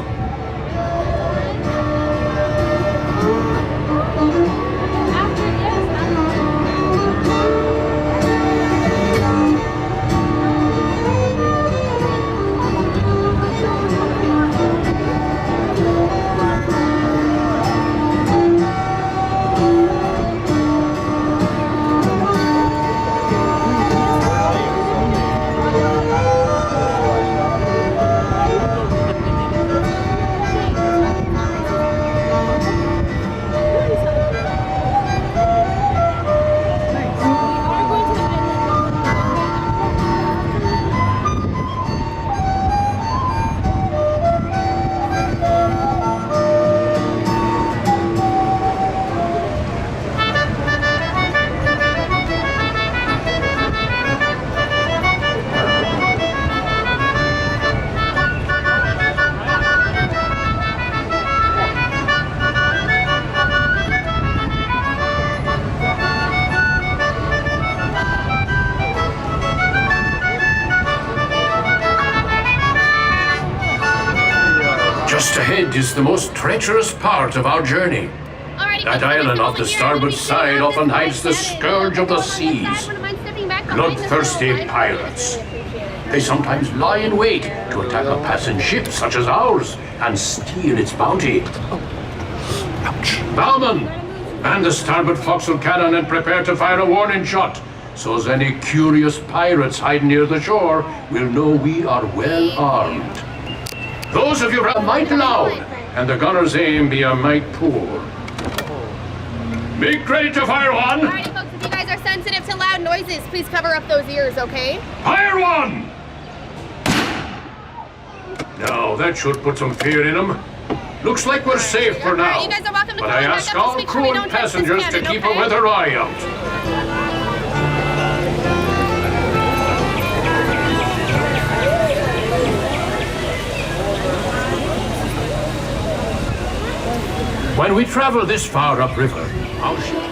Is the most treacherous part of our journey. That island off the starboard side often hides the scourge of the seas, bloodthirsty pirates. They sometimes lie in wait to attack a passing ship such as ours and steal its bounty. Bowman, man the starboard forecastle cannon and prepare to fire a warning shot, so as any curious pirates hiding near the shore will know we are well armed. Those of you who are a mite loud, and the gunner's aim be a mite poor. Make ready to fire one! Alrighty folks, if you guys are sensitive to loud noises, please cover up those ears, okay? Fire one! Now, that should put some fear in them. Looks like we're safe for now. You guys are welcome to But come I back ask up to all speak so crew we and don't touch this passengers to cannon, keep a okay? weather eye out. When we travel this far upriver, how should...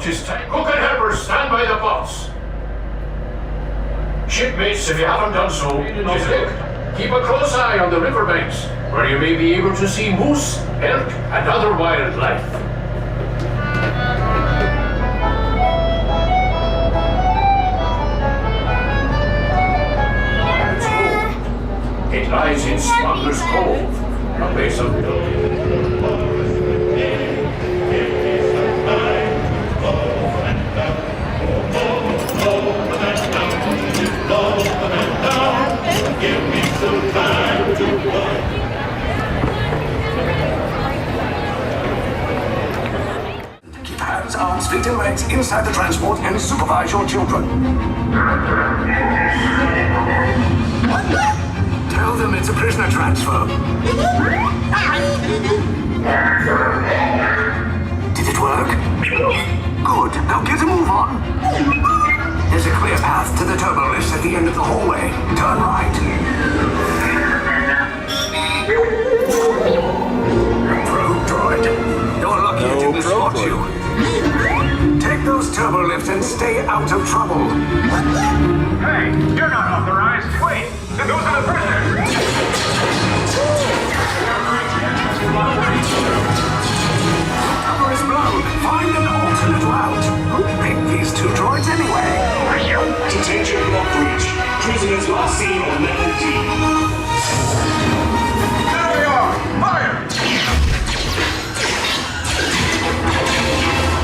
Just take cook and helpers, stand by the boss. Shipmates, if you haven't done so, keep a close eye on the riverbanks, where you may be able to see moose, elk, and other wildlife. Its home. It lies in Smuggler's Cove, a base of Keep hands, arms, feet and legs inside the transport and supervise your children. Tell them it's a prisoner transfer. Did it work? Good. Now get a move on. There's a clear path to the turbo lifts at the end of the hallway. Turn right. Probe droid. You're lucky it didn't spot you. Take those turbo lifts and stay out of trouble. Hey, you're not authorized. Wait, those are the prisoners. Cover is blown. Find an alternate route. Who picked these two droids anyway? Detention block breach. Prisoners last seen on level D. There we are. Fire!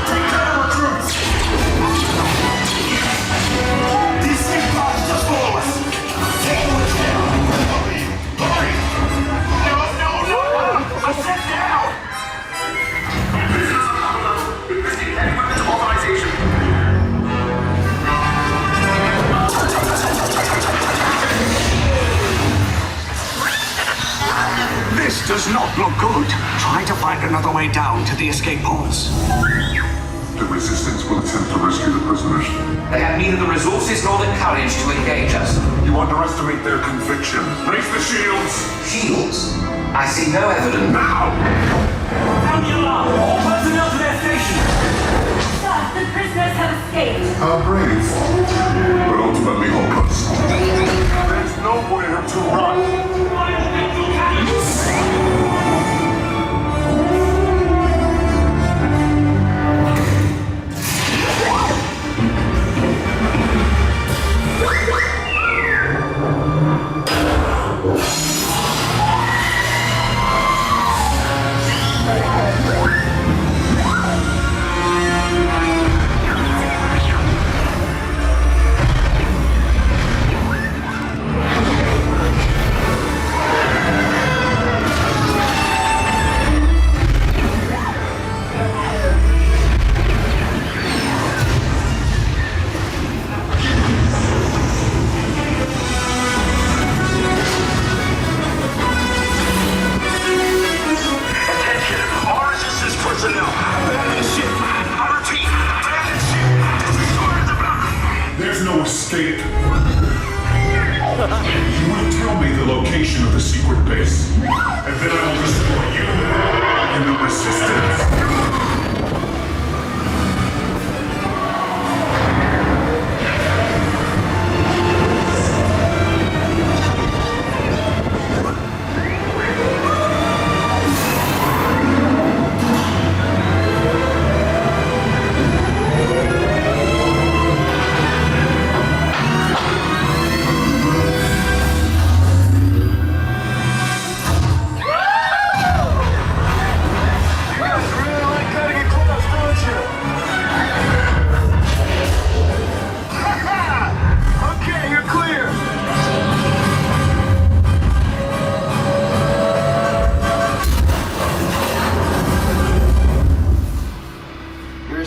Take down recruits. These escape pods just below us. Take one down. Hurry! No! I said down! Investigate weapons authorization. This does not look good. Try to find another way down to the escape pods. The resistance will attempt to rescue the prisoners. They have neither the resources nor the courage to engage us. You underestimate their conviction. Raise the shields! Shields? I see no evidence. Now! Sound the alarm! All personnel to their stations! Sir, the prisoners have escaped. How brave, but ultimately hopeless. There's nowhere to run. There's no escape. You will tell me the location of the secret base, and then I will destroy you and the resistance.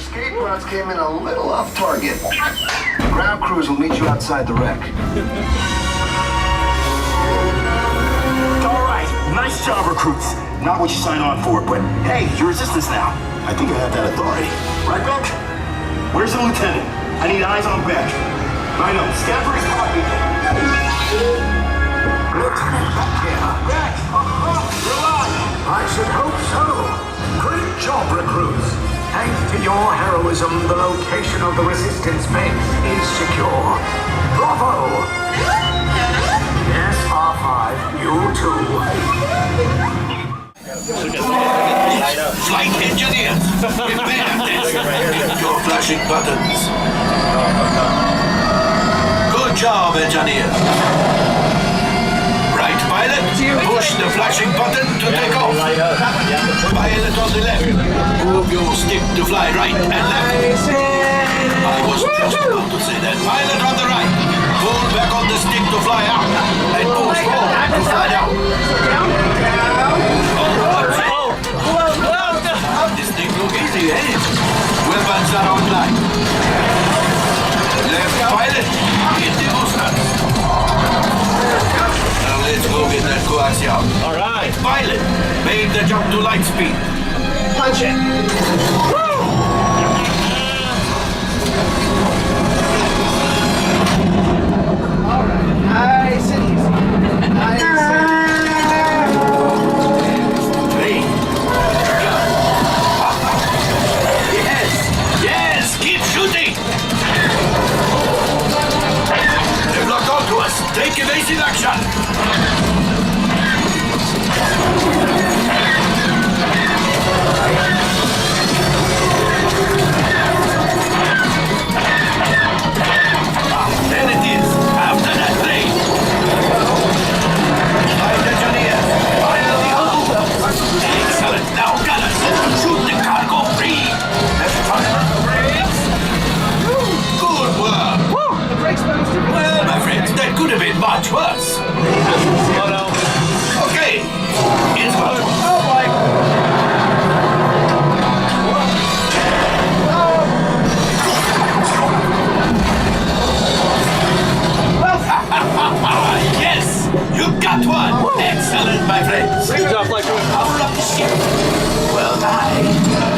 escape routes came in a little off target. Ground crews will meet you outside the wreck. All right, nice job, recruits. Not what you signed on for, but hey, you're resistance now. I think I have that authority. Right, Beck? Where's the lieutenant? I need eyes on Beck. I know, scan for his pocket. Lieutenant Beck here. Beck! You're alive! I should hope so. Great job, recruits. Thanks to your heroism, the location of the resistance base is secure. Bravo! Yes, R5, you too. Flight engineers, prepare this. Your flashing buttons. Good job, engineer. Right, pilot, push the flashing button to take off. Pilot on the left, move your stick to fly right and left. I was just about to say that. Pilot on the right, pull back on the stick to fly out, and push forward to fly down. This thing look easy, eh? Weapons are online. Left pilot, hit the boosters. Now let's go get that coaxium. All right. Pilot, make the jump to light speed. Punch it. All right. Nice and easy. Nice and Yes, keep shooting. They've locked onto us. Take evasive action. There it is. After that train. Flight engineer. Fire the hull. Excellent. Now, gunners, shoot the cargo free. Let's turn on the brakes. Good work. Woo! The brakes bounced. Well, my friends, that could have been much worse. Okay. It's fun. Oh, boy. Yes, you got one. Excellent, my friends. Good job, like Power up the ship. Well, I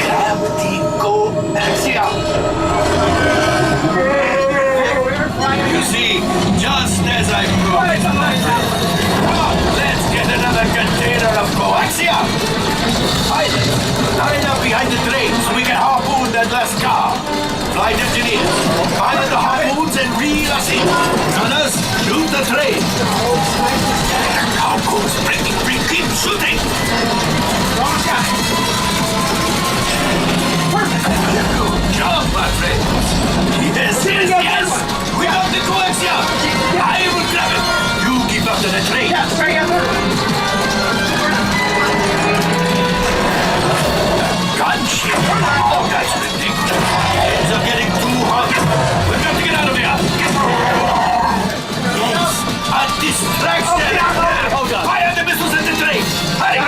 grab the coaxium. You see, just as I promised, my friend. Come on, let's get another container of coaxium. Pilot, line up behind the train so we can harpoon that last car. Flight engineers, fire the harpoons and reel us in. Gunners, shoot the train. The cargo's breaking free. Keep shooting. Good job, my friends. Yes, yes, yes. We got the coaxium. I will grab it. You keep up to the train. Yeah, sorry, Gunship. Oh, that's ridiculous. Things are getting too hot. We've got to get out of here. Yes, a distraction. Oh, God. Fire the missiles at the train. Hurry.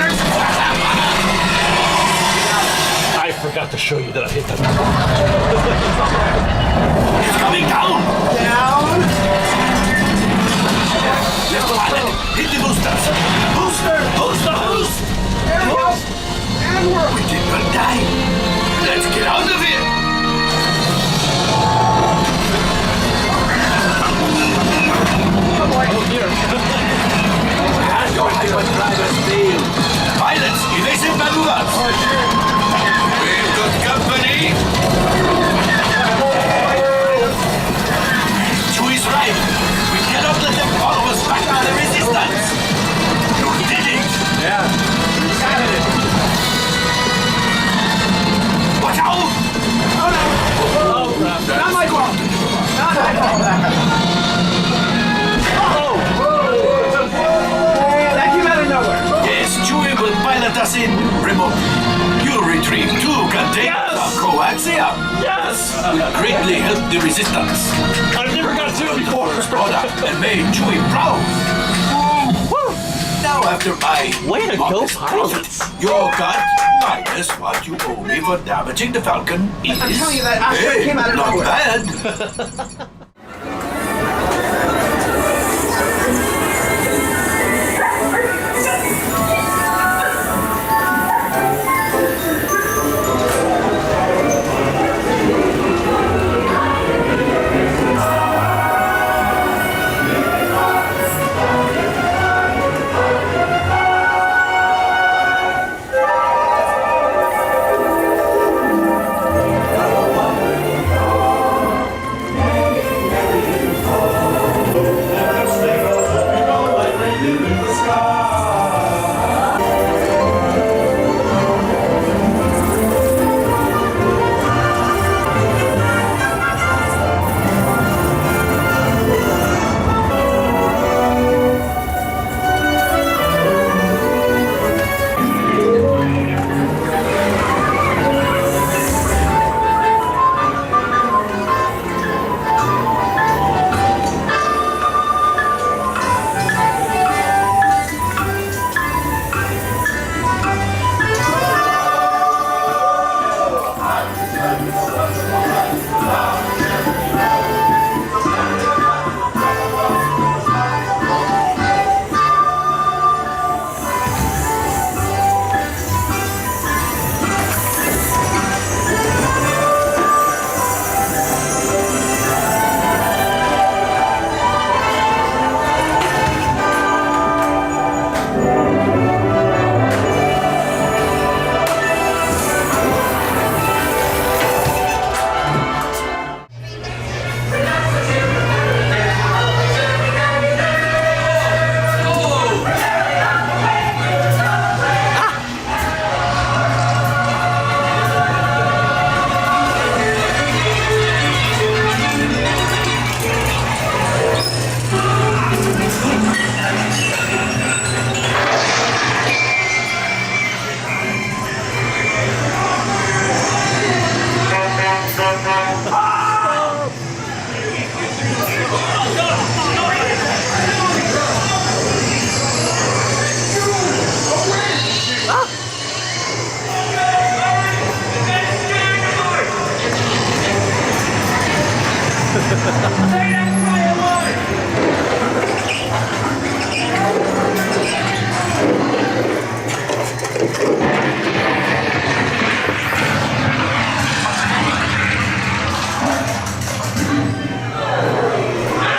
I forgot to show you that I hit that. It's coming down. Down. Left pilot, hit the boosters. Booster, booster, boost. There we go. And we're... We did not die. Let's get out of here. Oh, boy. Oh, dear. And your hyperdriver's fail. Pilots, evasive maneuvers. We've got company. Chewie's right. We cannot let them follow us back to the resistance. You did it. Yeah. Watch out. Oh, no. Oh, crap. Not my fault. Not my fault. That came out of nowhere. Yes, Chewie will pilot us in. Remote. You retrieve 2 containers of coaxium. Yes. Will greatly help the resistance. I've never got 2 before. Product and made Chewie proud. Woo. Now Now, after my way to go, modest pilots! presence, your cut minus what you owe me for damaging the Falcon is... I'm telling you that Astro came out of not nowhere. bad.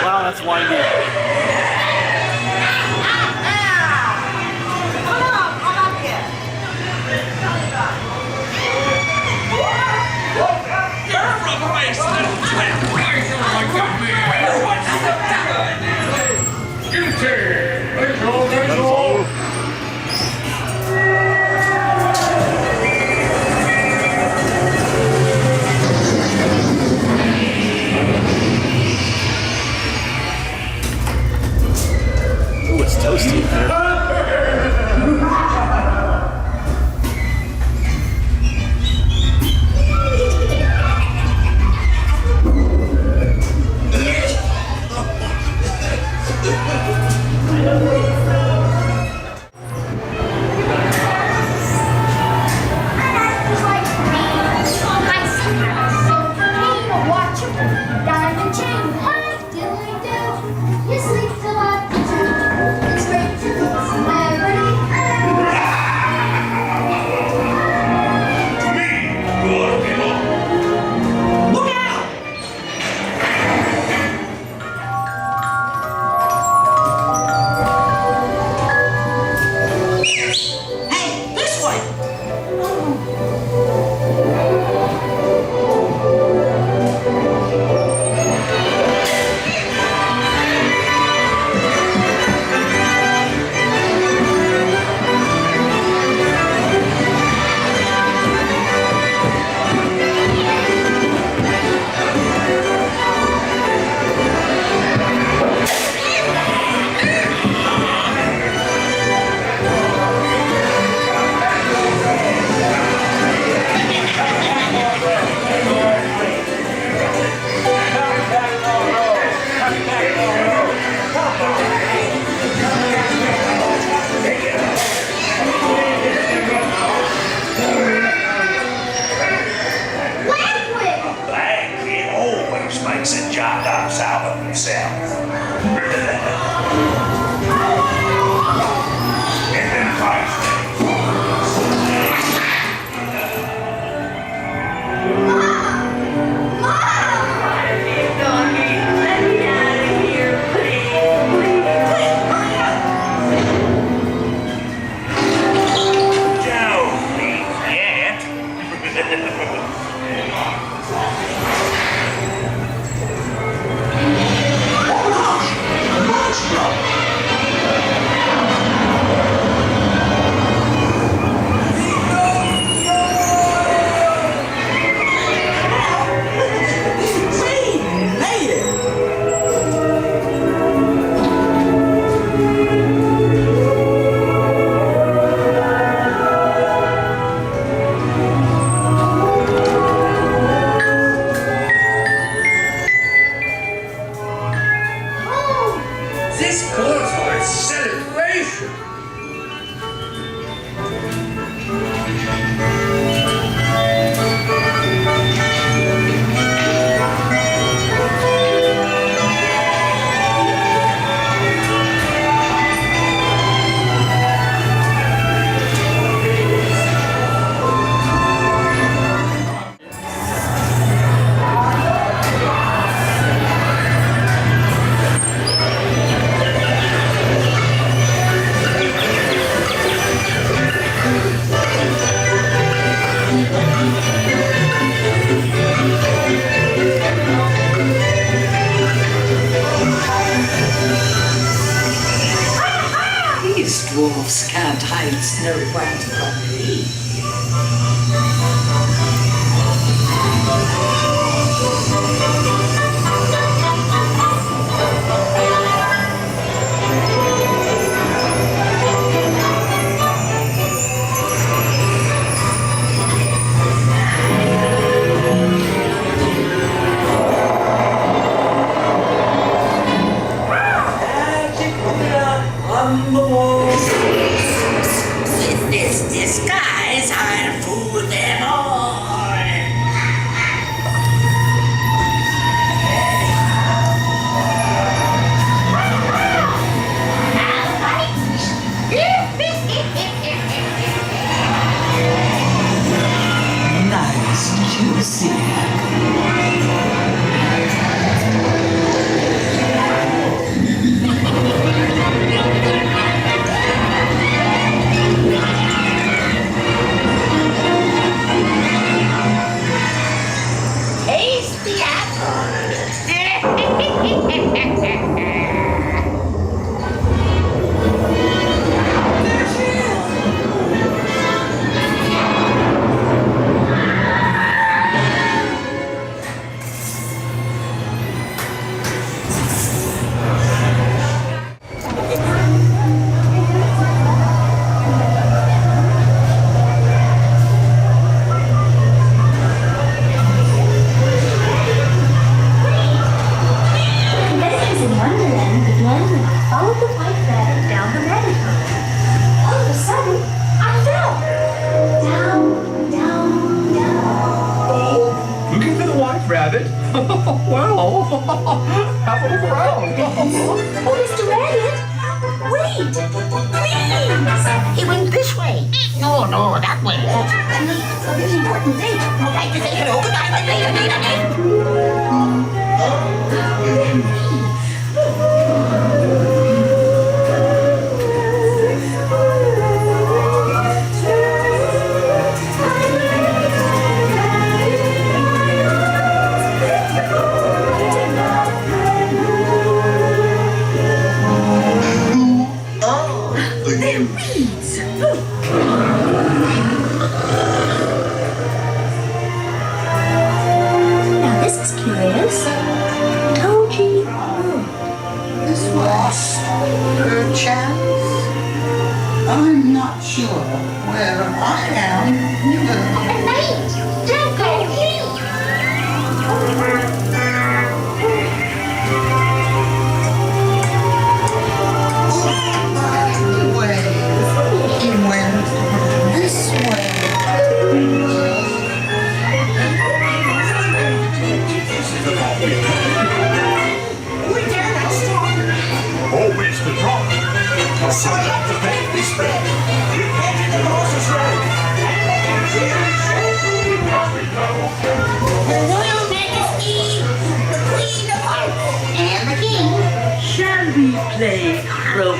Wow, that's windy. yourself. And then fight. Dwarfs can't hide Snow White from me. On the wall. With this disguise, I'll fool them all. Nice, juicy. Taste the apple. Adventures in Wonderland began when I followed the white rabbit down the Matterhorn. All of a sudden, I fell. Down, down, down. Oh, looking for the white rabbit? Well, have a look around. Oh, Mr. Rabbit, wait, please. He went this way. No, that way. A really important date. I'd like to say hello, goodbye, They're weeds. Now this is curious. Toji. This was perchance. I'm not sure where I am. Wait! Don't go! He went this way. We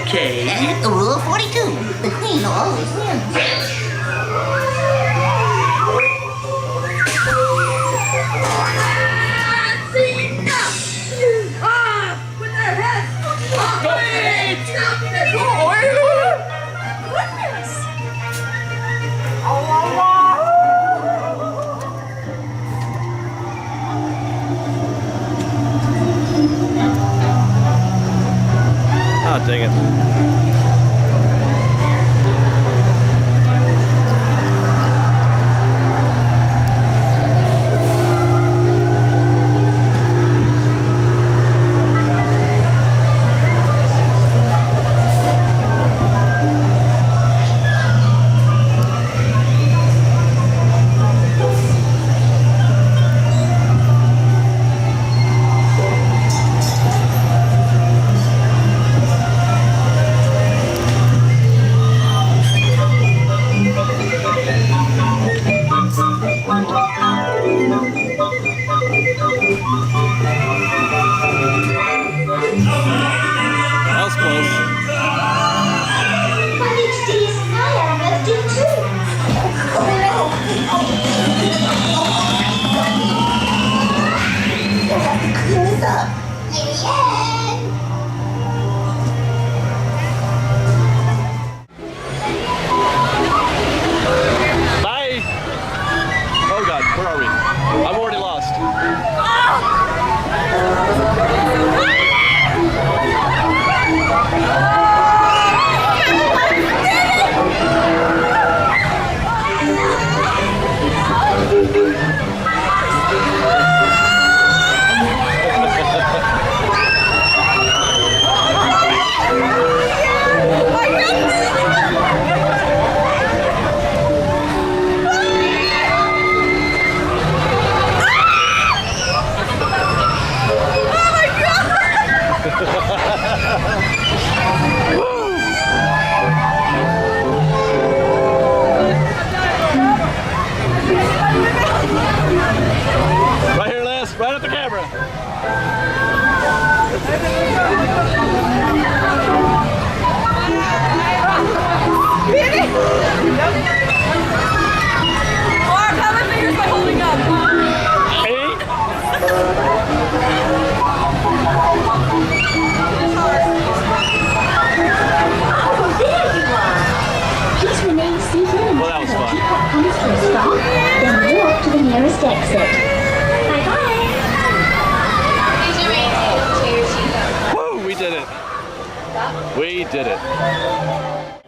Okay. Rule 42. The queen always wins. With their heads! Goodness! Ah, dang it.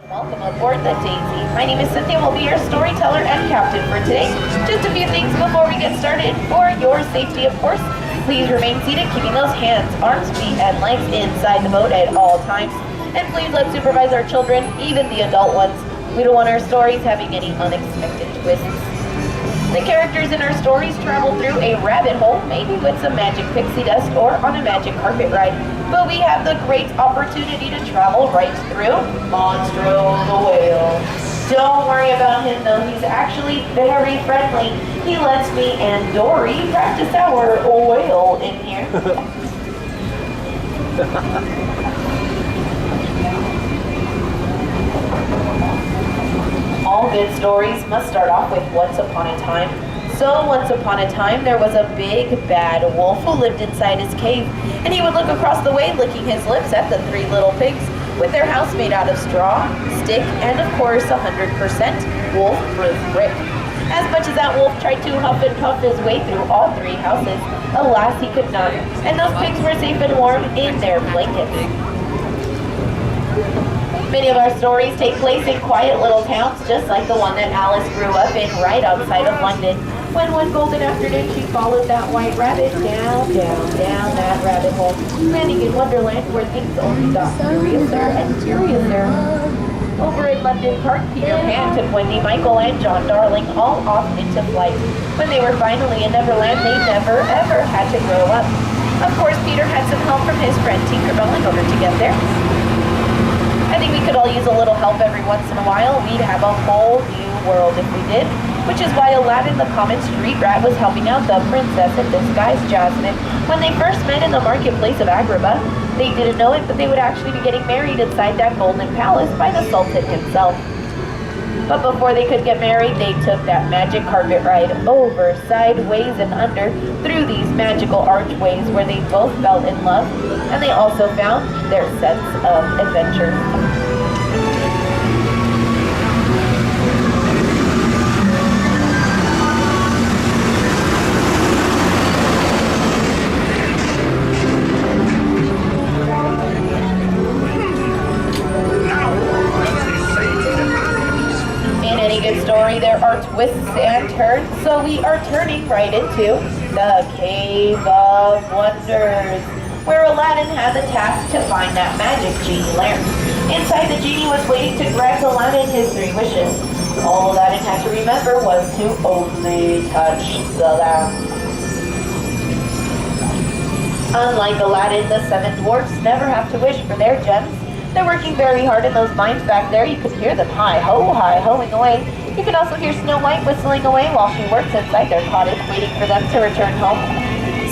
Welcome aboard the Daisy. My name is Cynthia. Will be your storyteller and captain for today. Just a few things before we get started. For your safety, of course, please remain seated, keeping those hands, arms, feet, and legs inside the boat at all times. And please let's supervise our children, even the adult ones. We don't want our stories having any unexpected twists. The characters in our stories travel through a rabbit hole, maybe with some magic pixie dust or on a magic carpet ride. But we have the great opportunity to travel right through Monstro the whale. Don't worry about him though, he's actually very friendly. He lets me and Dory practice our whale in here. All good stories must start off with once upon a time. So once upon a time, there was a big, bad wolf who lived inside his cave. And he would look across the way, licking his lips at the three little pigs, with their house made out of straw, stick, and of course 100% wolf-proof brick. As much as that wolf tried to huff and puff his way through all three houses, alas he could not. And those pigs were safe and warm in their blankets. Many of our stories take place in quiet little towns, just like the one that Alice grew up in right outside of London. When one golden afternoon she followed that white rabbit down that rabbit hole, landing in Wonderland where things only got curiouser and curiouser. Over in London Park, Peter Pan took Wendy, Michael, and John Darling all off into flight. When they were finally in Neverland, they never ever had to grow up. Of course, Peter had some help from his friend Tinkerbell in order to get there. I think we could all use a little help every once in a while. We'd have a whole new world if we did, which is why Aladdin the common street rat was helping out the princess in disguise, Jasmine, when they first met in the marketplace of Agrabah. They didn't know it, but they would actually be getting married inside that golden palace by the Sultan himself. But before they could get married, they took that magic carpet ride over, sideways, and under through these magical archways where they both fell in love, and they also found their sense of adventure. Story, there are twists and turns, so we are turning right into the Cave of Wonders, where Aladdin had the task to find that magic genie lamp. Inside, the genie was waiting to grant Aladdin his 3 wishes. All Aladdin had to remember was to only touch the lamp. Unlike Aladdin, the 7 dwarfs never have to wish for their gems. They're working very hard in those mines back there. You can hear them hi-hoing away. You can also hear Snow White whistling away while she works inside their cottage, waiting for them to return home.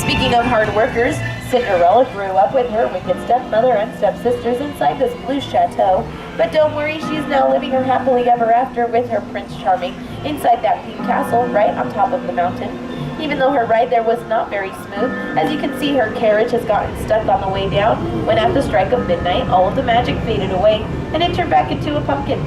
Speaking of hard workers, Cinderella grew up with her wicked stepmother and stepsisters inside this blue chateau. But don't worry, she's now living her happily ever after with her Prince Charming inside that pink castle right on top of the mountain. Even though her ride there was not very smooth, as you can see, her carriage has gotten stuck on the way down when at the strike of midnight, all of the magic faded away and it turned back into a pumpkin.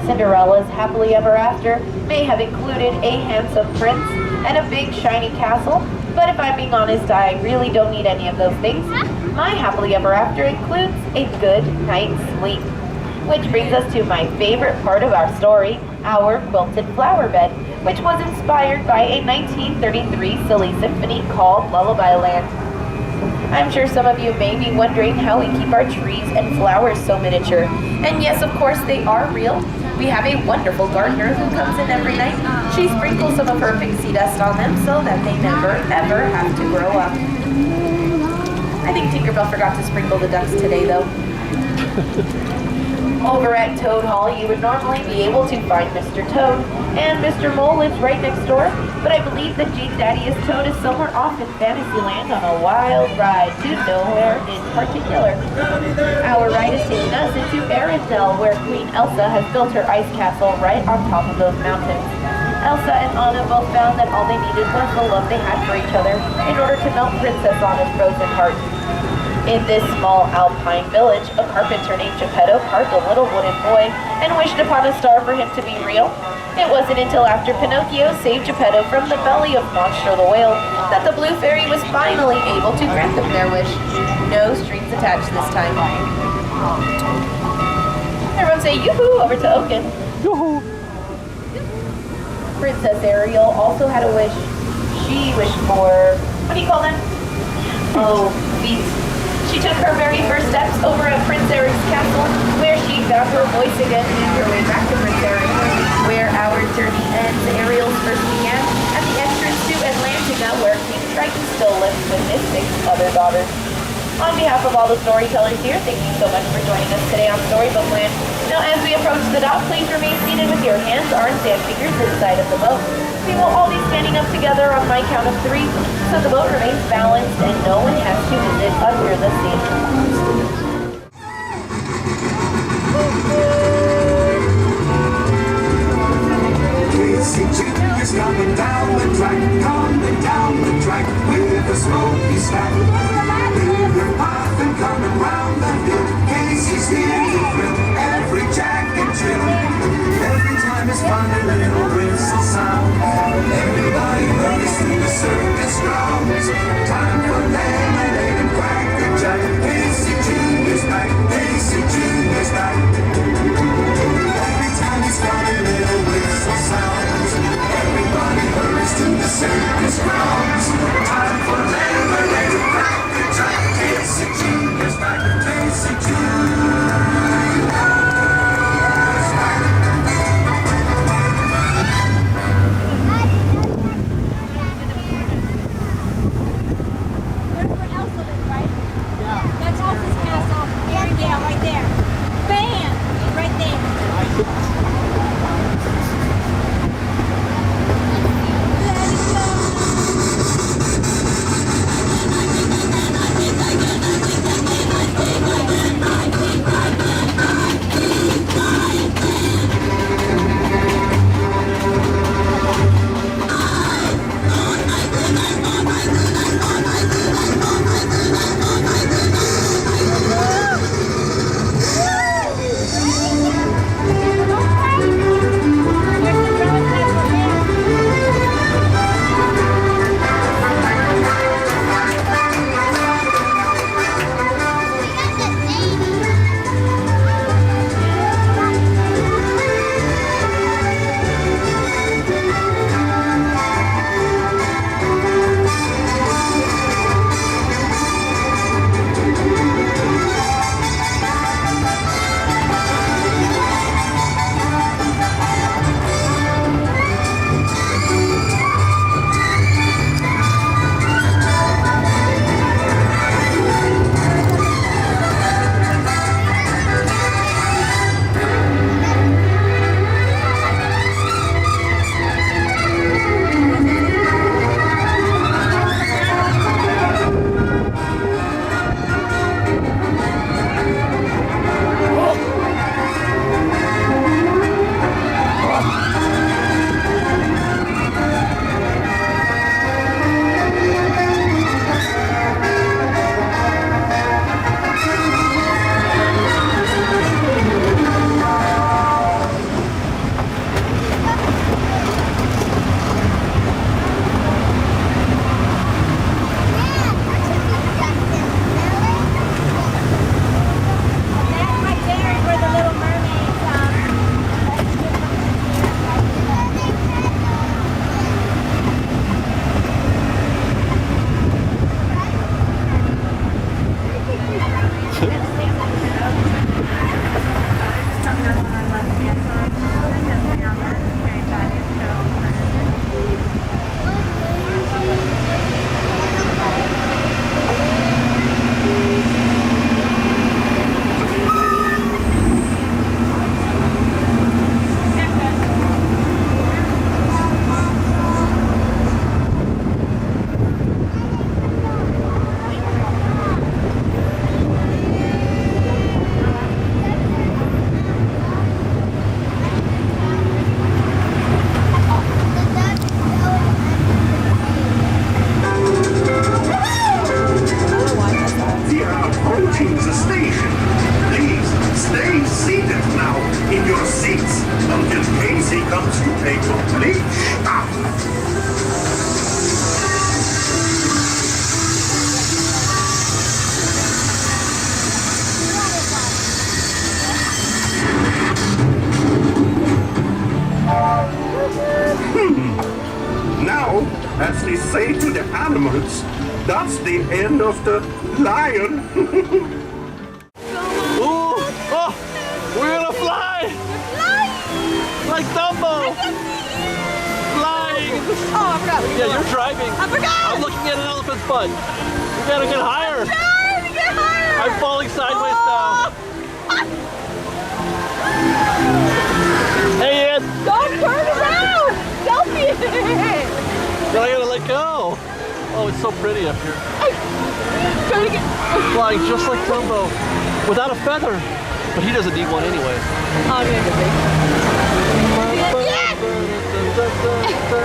Cinderella's happily ever after may have included a handsome prince and a big shiny castle, but if I'm being honest, I really don't need any of those things. My happily ever after includes a good night's sleep. Which brings us to my favorite part of our story, our quilted flower bed, which was inspired by a 1933 silly symphony called Lullaby Land. I'm sure some of you may be wondering how we keep our trees and flowers so miniature. And yes, of course, they are real. We have a wonderful gardener who comes in every night. She sprinkles some of her pixie dust on them so that they never, ever have to grow up. I think Tinkerbell forgot to sprinkle the ducks today, though. Over at Toad Hall, you would normally be able to find Mr. Toad, and Mr. Mole lives right next door, but I believe that Jake Daddy's Toad is somewhere off in Fantasyland on a wild ride to nowhere in particular. Our ride is taking us into Arendelle, where Queen Elsa has built her ice castle right on top of those mountains. Elsa and Anna both found that all they needed was the love they had for each other in order to melt Princess Anna's frozen heart. In this small alpine village, a carpenter named Geppetto carved a little wooden boy and wished upon a star for him to be real. It wasn't until after Pinocchio saved Geppetto from the belly of Monstro the whale that the Blue Fairy was finally able to grant them their wish. No strings attached this time. Everyone say yoo-hoo over to Oaken. Yoo-hoo! Princess Ariel also had a wish. She wished for, what do you call them? Oh, feet. She took her very first steps over at Prince Eric's castle, where she found her voice again and made her way back to Prince Eric, where our journey ends. Ariel's first began at the entrance to Atlantica, where King Triton still lives with his 6 other daughters. On behalf of all the storytellers here, thank you so much for joining us today on Storybook Land. Now, as we approach the dock, please remain seated with your hands, arms, and fingers inside of the boat. We will all be standing up together on my count of 3, so the boat remains balanced and no one has to visit under the sea. Is coming down the track with a smoky stack. River path and coming round the hill. Casey's here to thrill every jack and Jill. Every time it's fun, a little whistle sound. Everybody hurries to the circus grounds. Time for lemonade and cracker jack. Casey Jr.'s back. Casey Jr.'s back. Every time it's fun, a little whistle sounds. Everybody hurries to the circus grounds. Time for lemonade and cracker begins the station. Please stay seated now in your seats until Casey comes to a complete stop. Now, as they say to the animals, that's the end of the lion. Ooh! Oh! We're gonna fly! Like Dumbo! Flying! Oh, I forgot. Yeah, you're driving. I forgot! I'm looking at an elephant's butt. We gotta get higher. I'm trying to get higher! I'm falling sideways now. Hey, Ian! Don't turn around! Selfie! But I gotta let go. Oh, it's so pretty up here. Trying to get... Flying just like Dumbo, without a feather. But he doesn't need one anyway. Oh,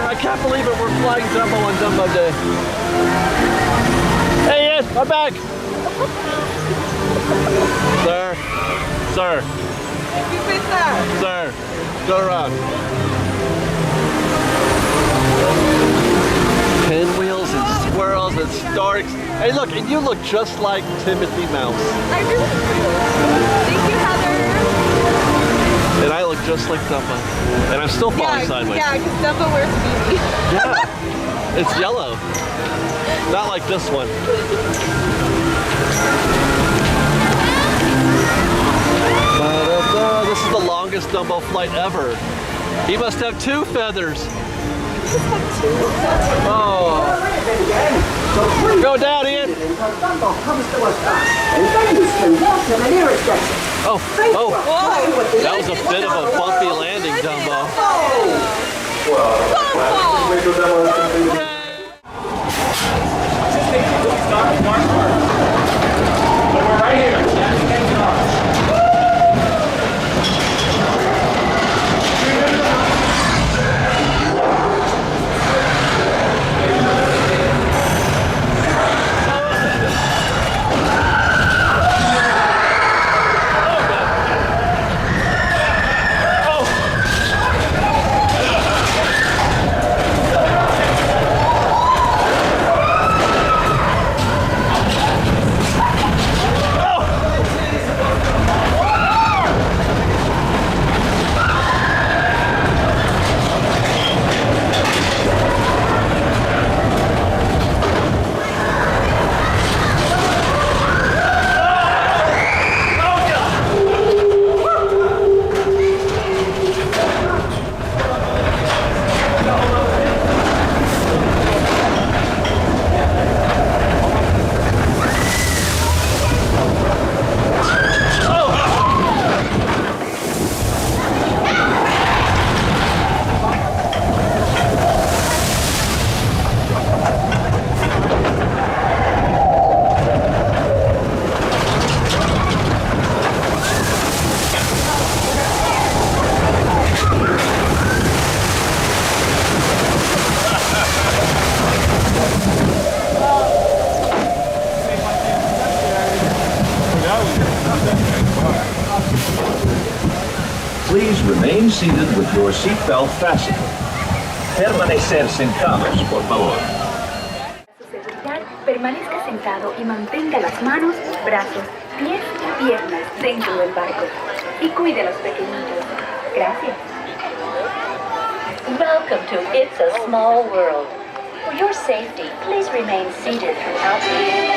I can't believe it, we're flying Dumbo on Dumbo Day. Hey Ian, I'm back! Sir, sir. Sir, go around. Pinwheels and squirrels and storks. Hey look, and you look just like Timothy Mouse. I really do. Thank you, Heather. And I look just like Dumbo. And I'm still falling sideways. Yeah, because Dumbo wears BB. Yeah, it's yellow. Not like this one. This is the longest Dumbo flight ever. He must have 2 feathers. Oh. Go down, Ian. Oh, oh. That was a bit of a bumpy landing, Dumbo. We're right here. Please remain seated with your seatbelt fastened. Permanecer sentados, por favor. Permanezca sentado y mantenga las manos, brazos, pies y piernas dentro del barco. Y cuide a los pequeñitos. Gracias. Welcome to It's a Small World. For your safety, please remain seated throughout the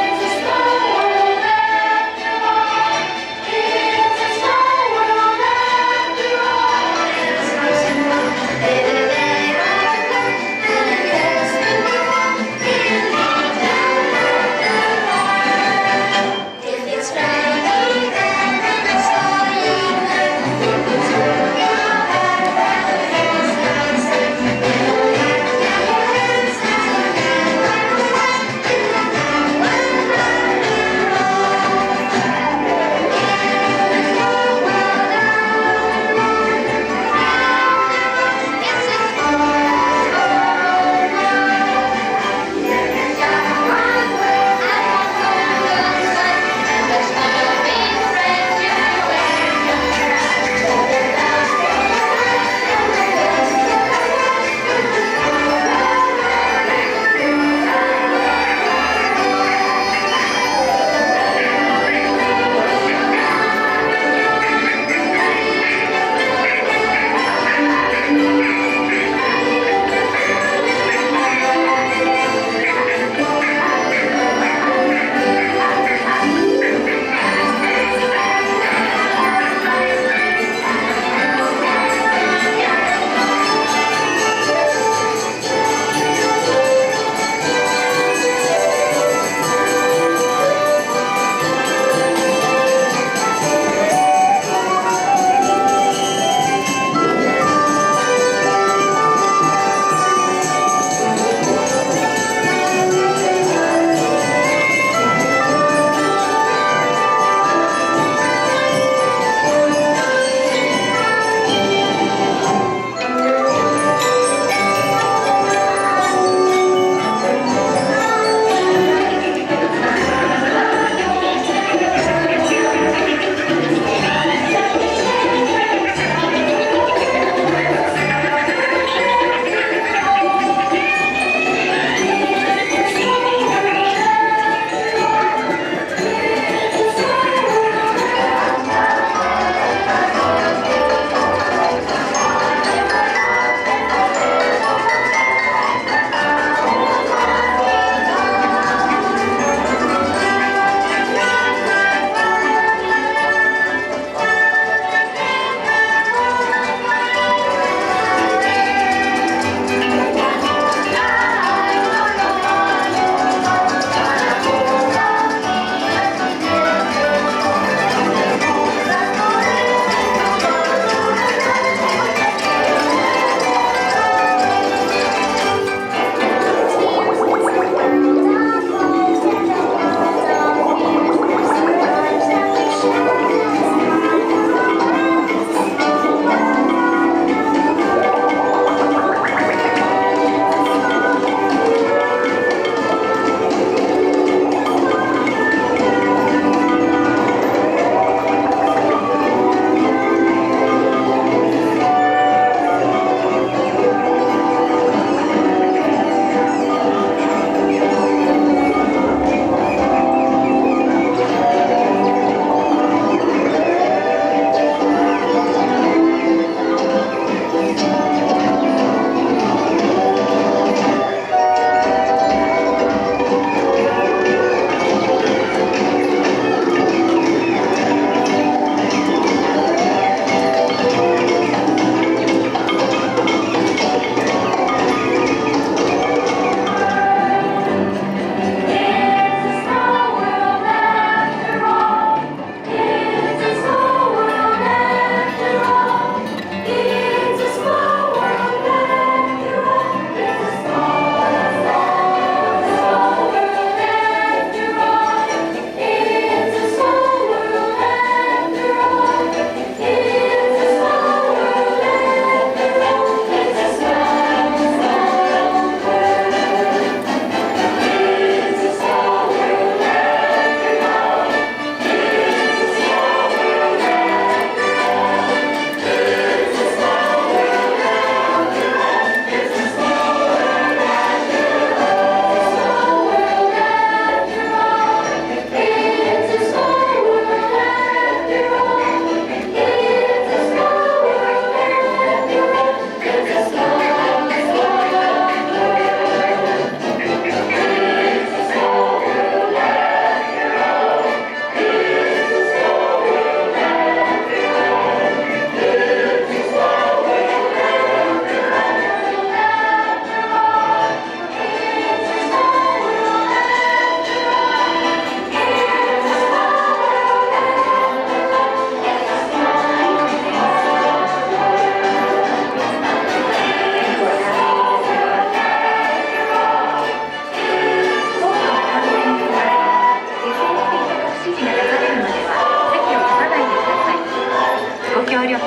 協力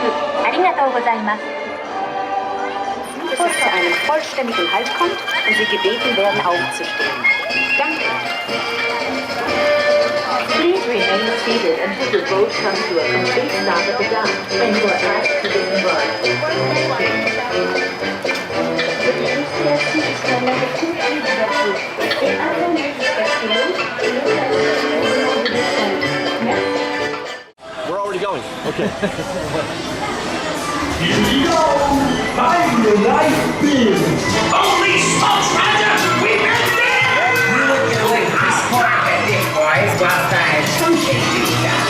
ありがとうございます。Bis es zu einem vollständigen Halt kommt und Sie gebeten werden, aufzustehen. Danke. Please remain seated until the boat comes to a complete stop at the dock and you are asked to disembark. We're already going. Okay. Here we go! I'm the life beam! Holy smokes, Roger! We made it! We'll get away from this part, big boys, whilst I associate these guys.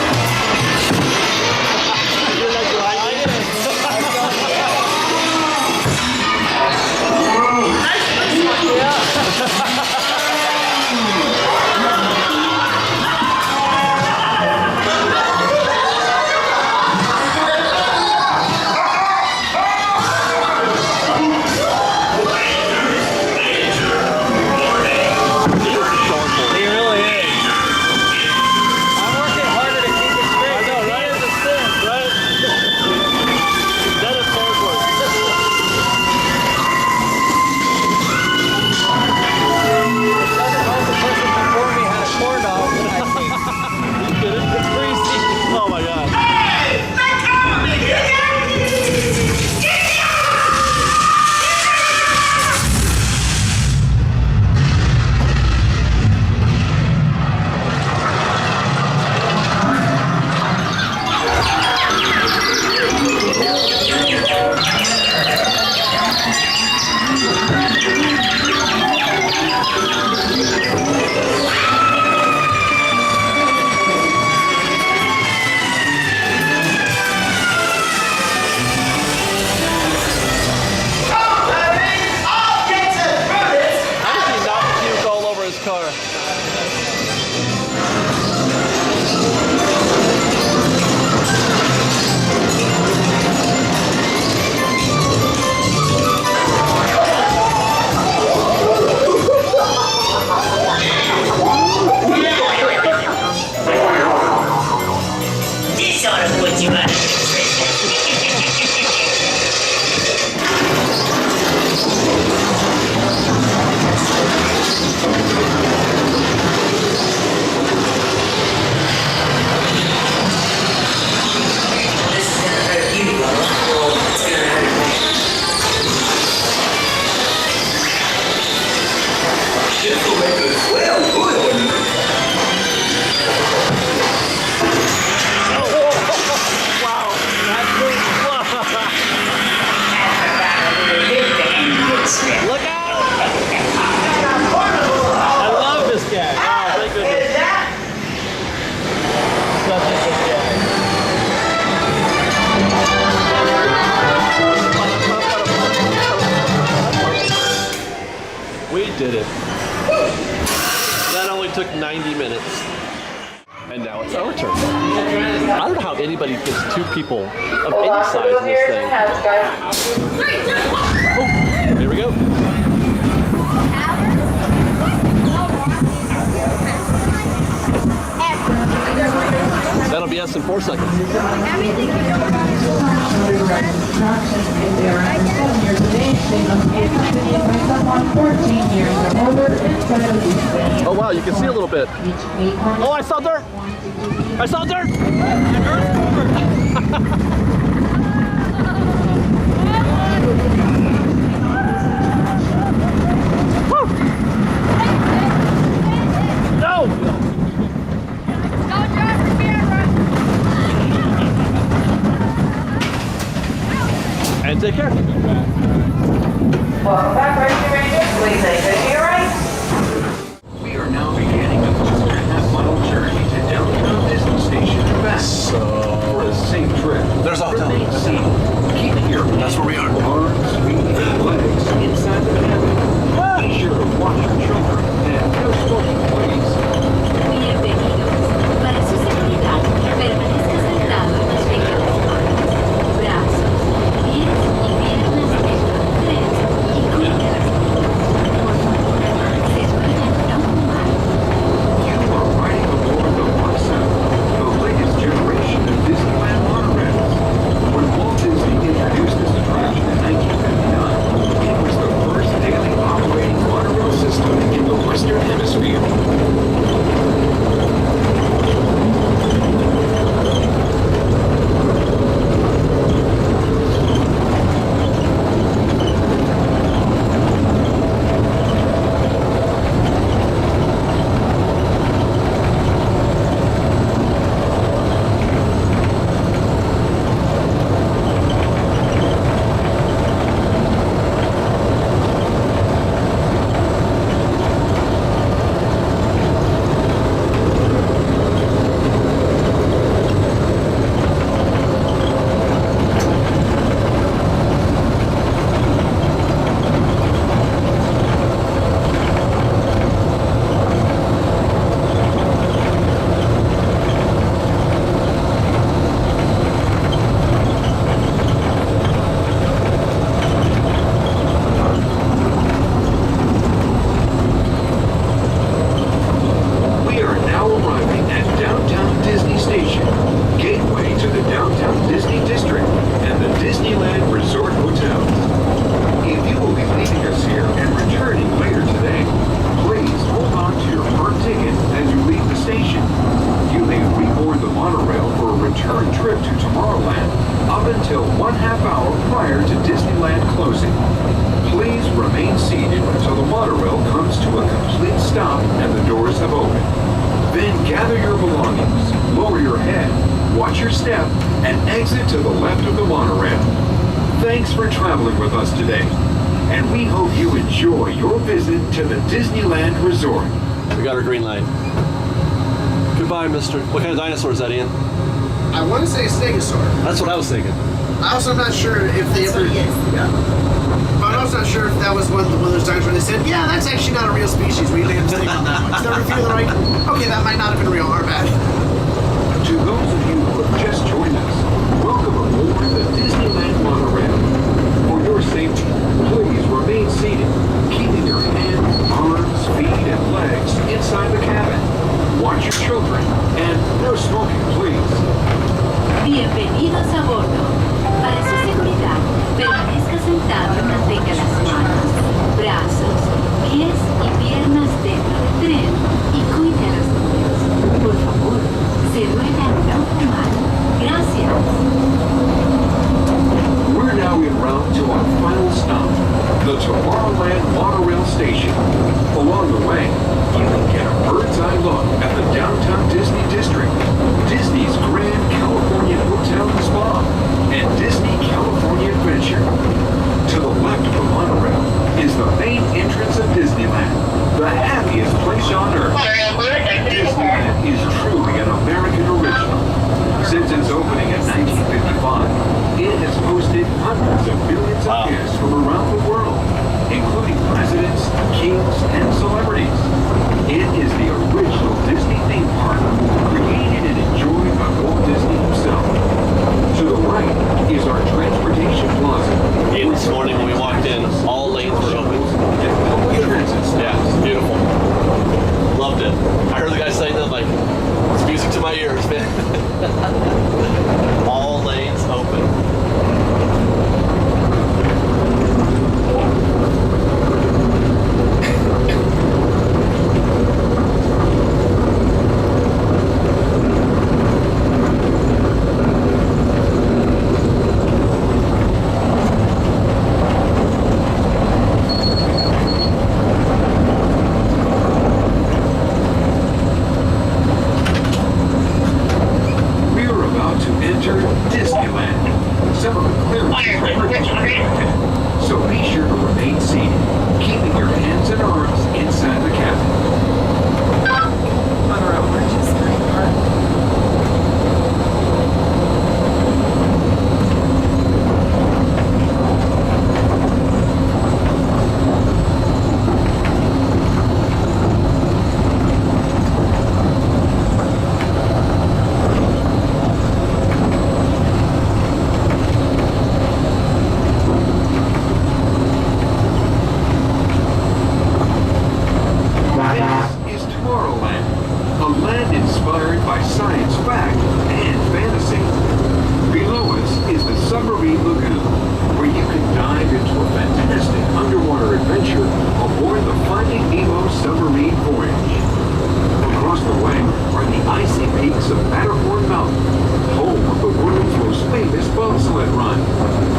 Did it. That only took 90 minutes. And now it's our turn. I don't know how anybody gets two people of any size in this thing. Oh, here we go. That'll be us in 4 seconds. Oh wow, you can see a little bit. Oh, I saw dirt! I saw dirt! No! And take care. Welcome back, Rescue Rangers. Please take good to your right. We are now beginning a 2.5-mile journey to downtown Disney Station and back. So for a safe trip. There's our hotel. Keep here. That's where we are. Arms, feet, and legs inside the cabin. Be sure to watch your children and no smoking, please. Bienvenidos. Para su seguridad, permanezca sentado en las pequeñas manos, brazos, pies y piernas de 3 y cuídate. return trip to Tomorrowland up until 1/2 hour prior to Disneyland closing. Please remain seated until the monorail comes to a complete stop and the doors have opened. Then gather your belongings, lower your head, watch your step, and exit to the left of the monorail. Thanks for traveling with us today, and we hope you enjoy your visit to the Disneyland Resort. We got our green light. Goodbye, mister. What kind of dinosaur is that, Ian? I want to say a stegosaur. That's what I was thinking. I also am not sure if they ever. Yeah. But I'm also not sure if that was one of those times where they said, yeah, that's actually not a real species. We really have to think on that one. So they're feeling like, okay, that might not have been real. Our bad. To those of you who have just joined us, welcome aboard the Disneyland Monorail. For your safety, please remain seated, keeping your hands, arms, feet, and legs inside the cabin. Watch your children, and no smoking, please. Bienvenidos a bordo. Para su seguridad, permanezca sentado y mantenga las manos, brazos, pies y piernas dentro del tren y cuide a los niños. Por favor, se duele al no fumar. Gracias. We're now en route to our final stop, the Tomorrowland Monorail Station. Along the way, you can get a bird's eye look at the downtown Disney District, Disney's Grand California Hotel and Spa, and Disney California Adventure. To the left of the monorail is the main entrance of Disneyland, the happiest place on earth. Disneyland is truly an American original. Since its opening in 1955, it has hosted hundreds of millions of guests from around the world, including presidents, kings, and celebrities. It is the original Disney theme park, created and enjoyed by Walt Disney himself. To the right is our transportation plaza. Ian, this morning when we walked in, all lanes were open. Yeah, beautiful. Loved it. I heard the guy saying that, like, it's music to my ears, man. All lanes open. Submarine Voyage. Across the way are the icy peaks of Matterhorn Mountain, home of the world's most famous bobsled run.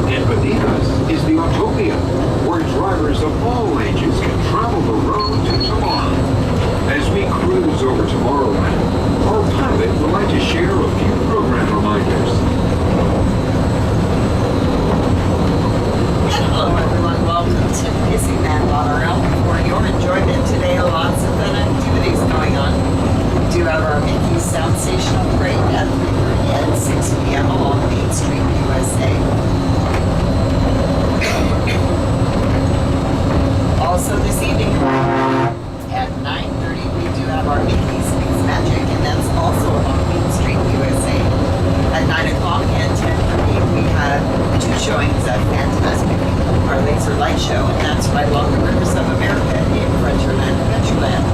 And beneath us is the Autopia, where drivers of all ages can travel the road to tomorrow. As we cruise over Tomorrowland, our pilot would like to share a few program reminders. Hello everyone, welcome to Disneyland Monorail. For your enjoyment today, lots of fun activities going on. We do have our Mickey Sound Station parade at 3:30 and 6 p.m. along Main Street, USA. Also this evening at 9:30 we do have our Mickey's Mix Magic, and that's also along Main Street, USA. At 9 o'clock and 10:30 we have two showings of Fantastic, our laser light show, and that's right along the rivers of America in Frontierland, Adventureland.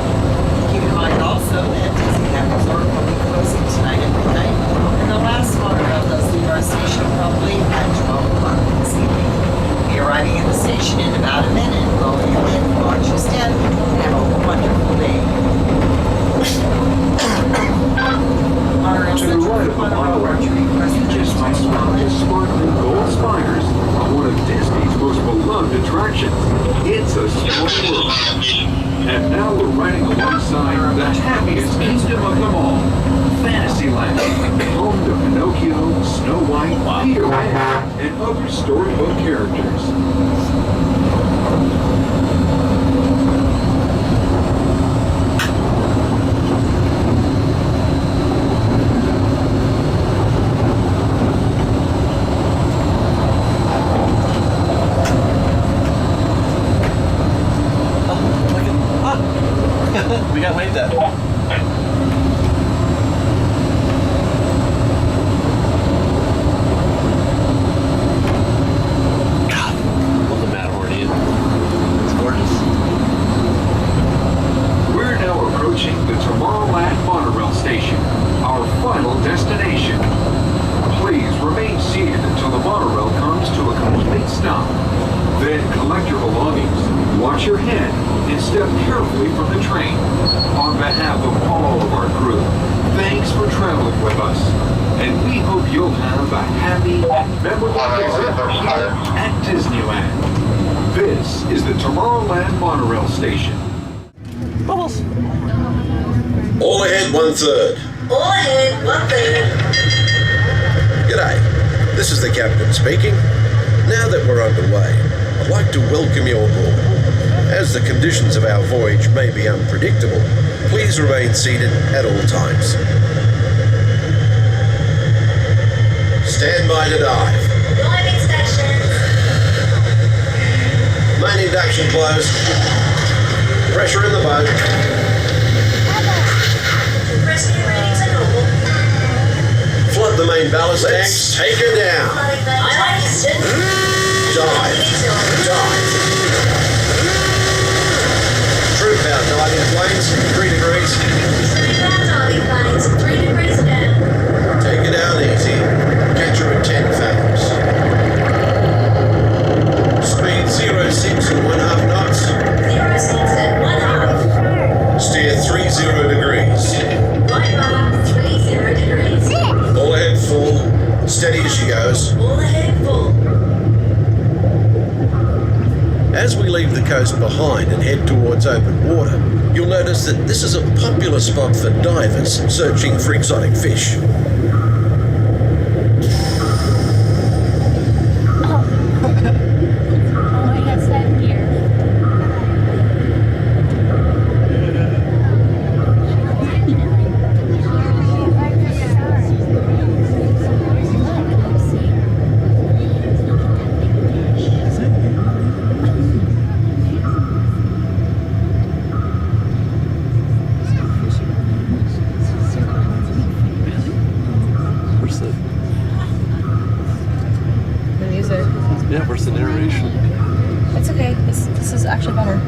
Keep in mind also that Disneyland Resort will be closing tonight at midnight, and the last monorail does leave our station probably at 12 o'clock this evening. We'll be arriving at the station in about a minute. Go ahead, watch your step, and have a wonderful day. To the right end of the monorail, you just might smell the sparkling gold spires of one of Disney's most beloved attractions. It's a small world. And now we're riding alongside the happiest kingdom of them all, Fantasyland, home to Pinocchio, Snow White, Peter Pan, and other storybook characters. We got waved at. God, love the Matterhorn. It's gorgeous. We're now approaching the Tomorrowland Monorail Station, our final destination. Please remain seated until the monorail comes to a complete stop. Then collect your belongings, watch your head, and step carefully from the train. On behalf of all of our crew, thanks for traveling with us. And we hope you'll have a happy and memorable visit here at Disneyland. This is the Tomorrowland Monorail Station. Bubbles. All ahead, 1/3. All ahead, 1/3. G'day, this is the captain speaking. Now that we're underway, I'd like to welcome you aboard. As the conditions of our voyage may be unpredictable, please remain seated at all times. Stand by to dive. Diving station. Main induction closed. Pressure in the boat. Rescue ratings are normal. Flood the main ballast tanks. Take her down. I like it. Dive. True power diving planes, 3 degrees. True power diving planes, 3 degrees down. Take it down easy. Catch her at 10 fathoms. Speed 06 and 1/2 knots. 06 and 1/2. Steer 30 degrees. Right bar, 30 degrees. All ahead full. Steady as she goes. All ahead full. As we leave the coast behind and head towards open water, you'll notice that this is a popular spot for divers searching for exotic fish. Yeah, where's the narration? It's okay. This is actually better.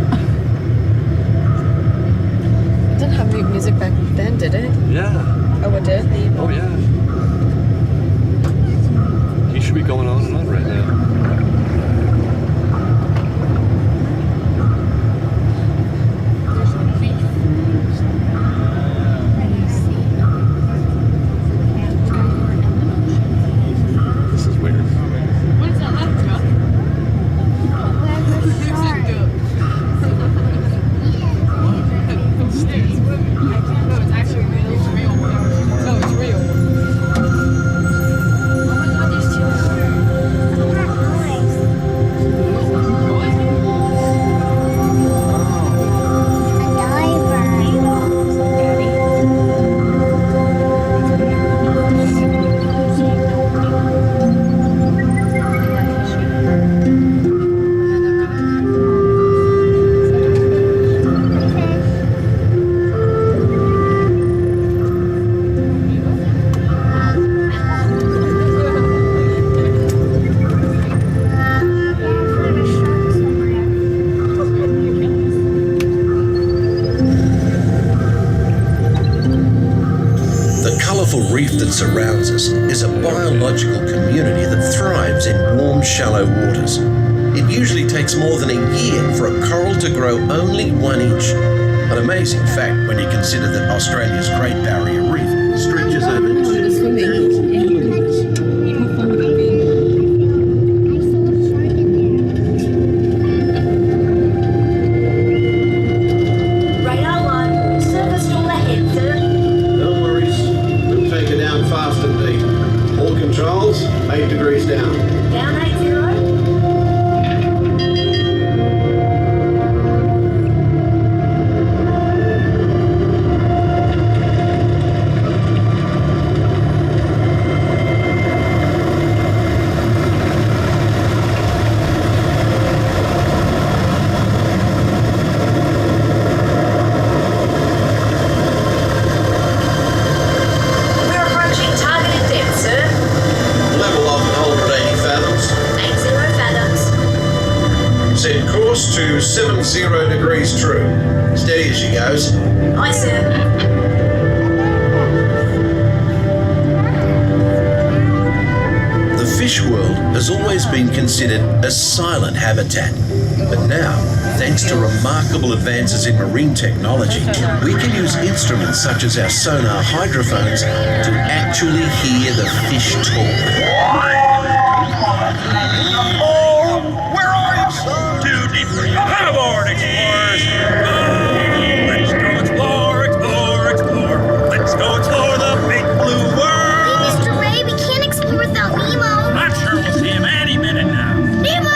It didn't have music back then, did it? Yeah. Oh, it did? Oh, yeah. He should be going on and on right now. Reef that surrounds us is a biological community that thrives in warm, shallow waters. It usually takes more than a year for a coral to grow only 1 inch. An amazing fact when you consider that Australia's Great Barrier Reef stretches over 2 controls, 8 degrees down. Down 80. To 70 degrees true. Steady as she goes. Aye, sir. The fish world has always been considered a silent habitat. But now, thanks to remarkable advances in marine technology, we can use instruments such as our sonar hydrophones to actually hear the fish talk. Come aboard, explorers! Oh, let's go explore, explore, explore. Let's go explore the big blue world! Hey, Mr. Ray, we can't explore without Nemo. I'm sure we'll see him any minute now. Nemo!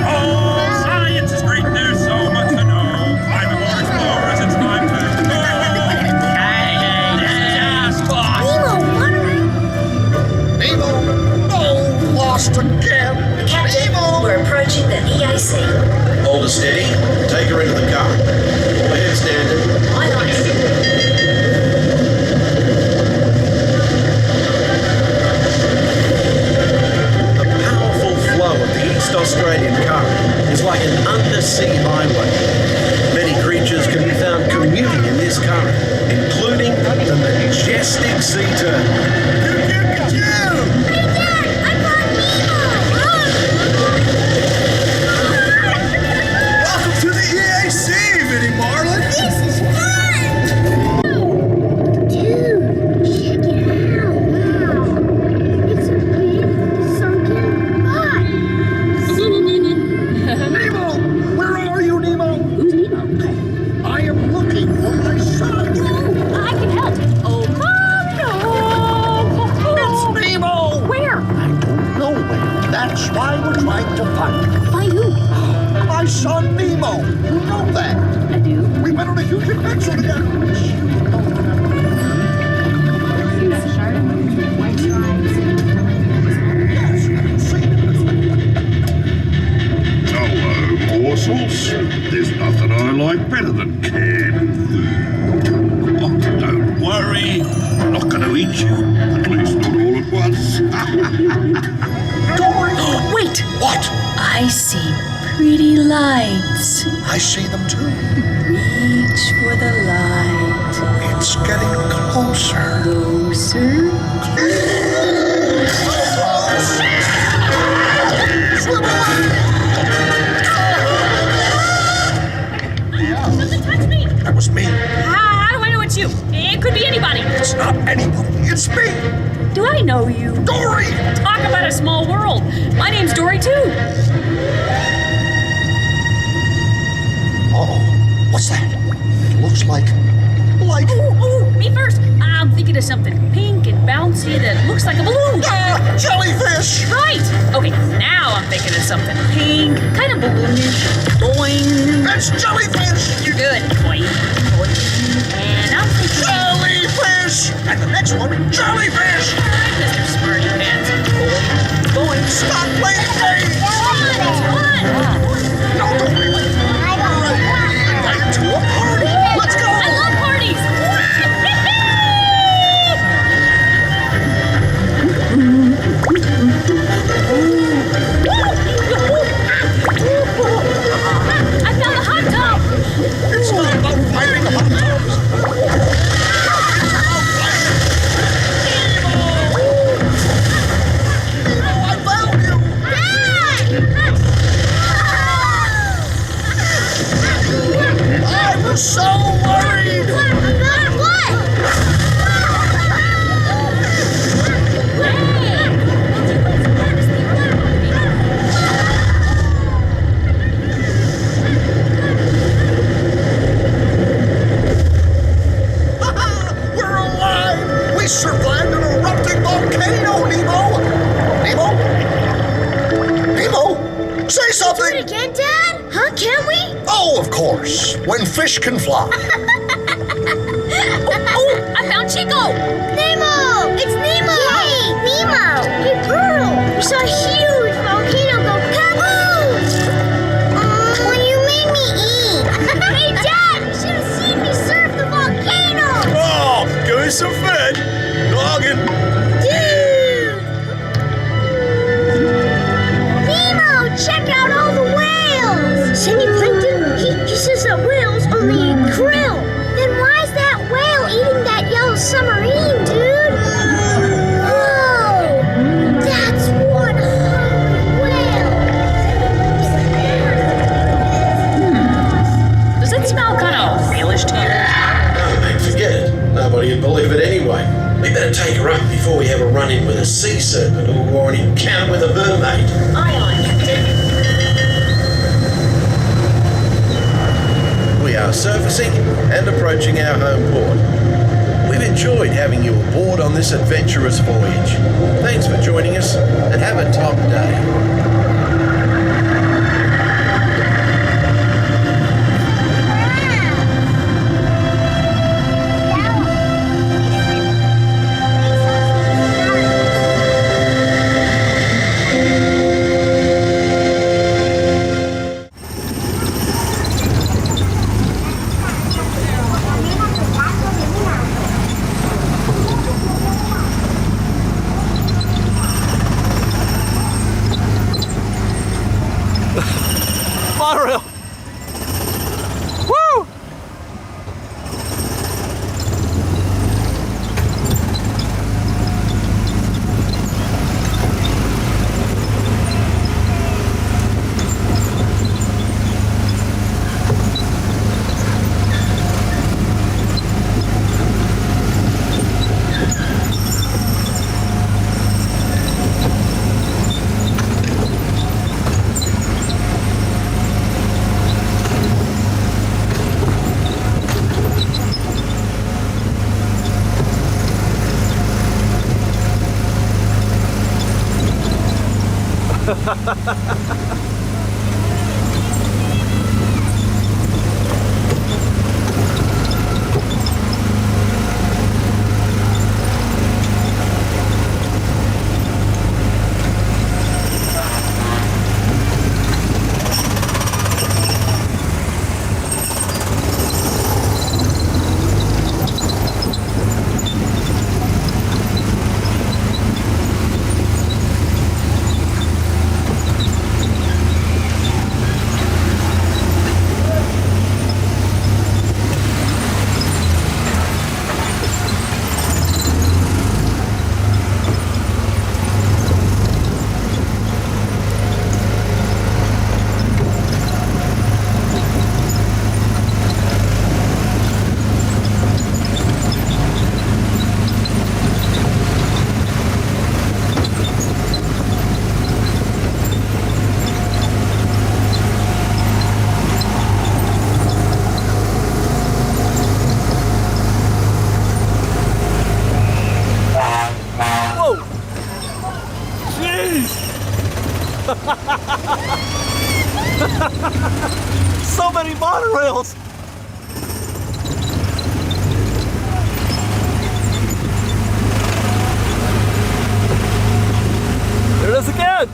Oh, science is great, there's so much to know. Climb aboard, explorers, it's time to go! Hey, just lost! Nemo, what? Nemo! Oh, lost again! Captain, we're approaching the EAC. Hold her steady, take her into the car. Head standard. Aye, aye. The powerful flow of the East Australian current is like an undersea highway. Many creatures can be found commuting in this current, including the majestic sea turtle. There's nothing I like better than canned food. Oh, don't worry, I'm not going to eat you. At least not all at once. Dory! Wait! What? I see pretty lights. I see them too. Reach for the light. It's getting closer. Closer. That was me. How do I know it's you? It could be anybody. It's not anybody. It's me. Do I know you? Dory! Talk about a small world. My name's Dory, too. Uh-oh. What's that? It looks like... Ooh, me first. I'm thinking of something pink and bouncy that looks like a balloon. Jellyfish! Right. Okay, now I'm thinking of something pink, kind of balloonish. Boing. That's jellyfish! You're good. Boing, boing. And I'm thinking... Jellyfish! And the next one, jellyfish! Mr. Smarty Pants. Boing, boing. Stop playing games! It's fun. No, Dory. Right to a party. Let's go! I love parties! I found a hot tub! It's not about finding hot tubs. Do it again, Dad? Huh? Can we? Oh, of course. When fish can fly. Oh, I found Chico! Nemo! It's Nemo! Yay! Nemo! Hey, Pearl! We saw a huge volcano go kaboom! Oh, you made me eat! Hey, Dad! You should have seen me surf the volcano! Oh, give me some food. Noggin. Dude! Nemo! Check out all the whales! Cindy Plankton, he says that whales only eat krill. Then why is that whale eating that yellow submarine, dude? Whoa! That's one hungry whale! Does it smell kind of whalish to you? Oh, mate, forget it. Nobody would believe it anyway. We better take her up before we have a run-in with a sea serpent or an encounter with a mermaid. Aye, aye, Captain. We are surfacing and approaching our home port. We've enjoyed having you aboard on this adventurous voyage. Thanks for joining us and have a top day. Monorail! Woo! So many monorails! There it is again!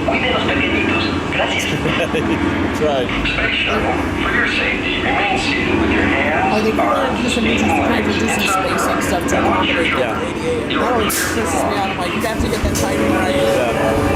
Cuide los pequeñitos. Gracias. That's right. Space shuttle, for your safety, remain seated with your hands. Oh, they probably just introduced kind of Disney space and stuff to accommodate the Yeah. ADA. That always pisses me out. I'm like, you have to get that timing right. Yeah.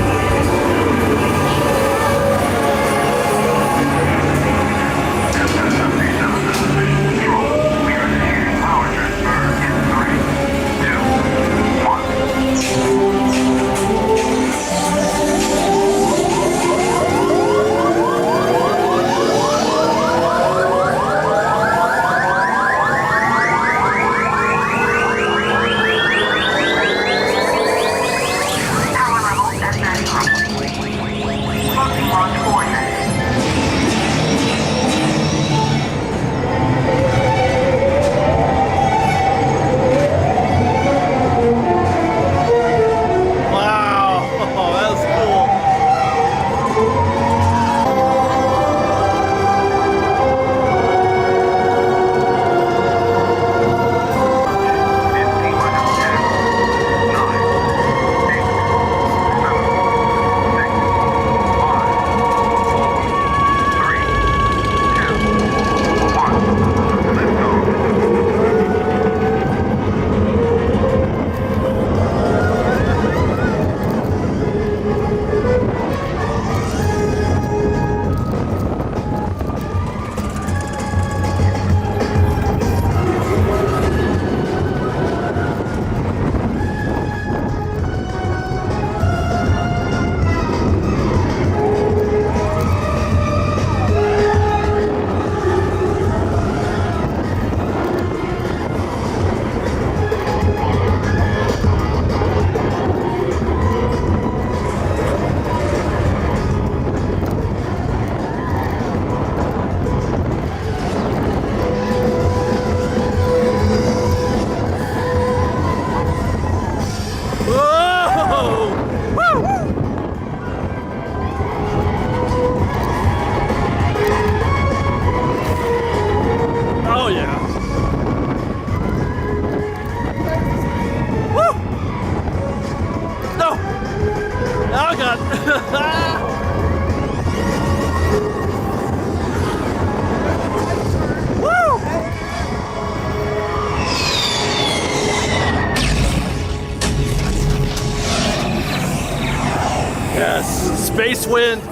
Yes, space wind.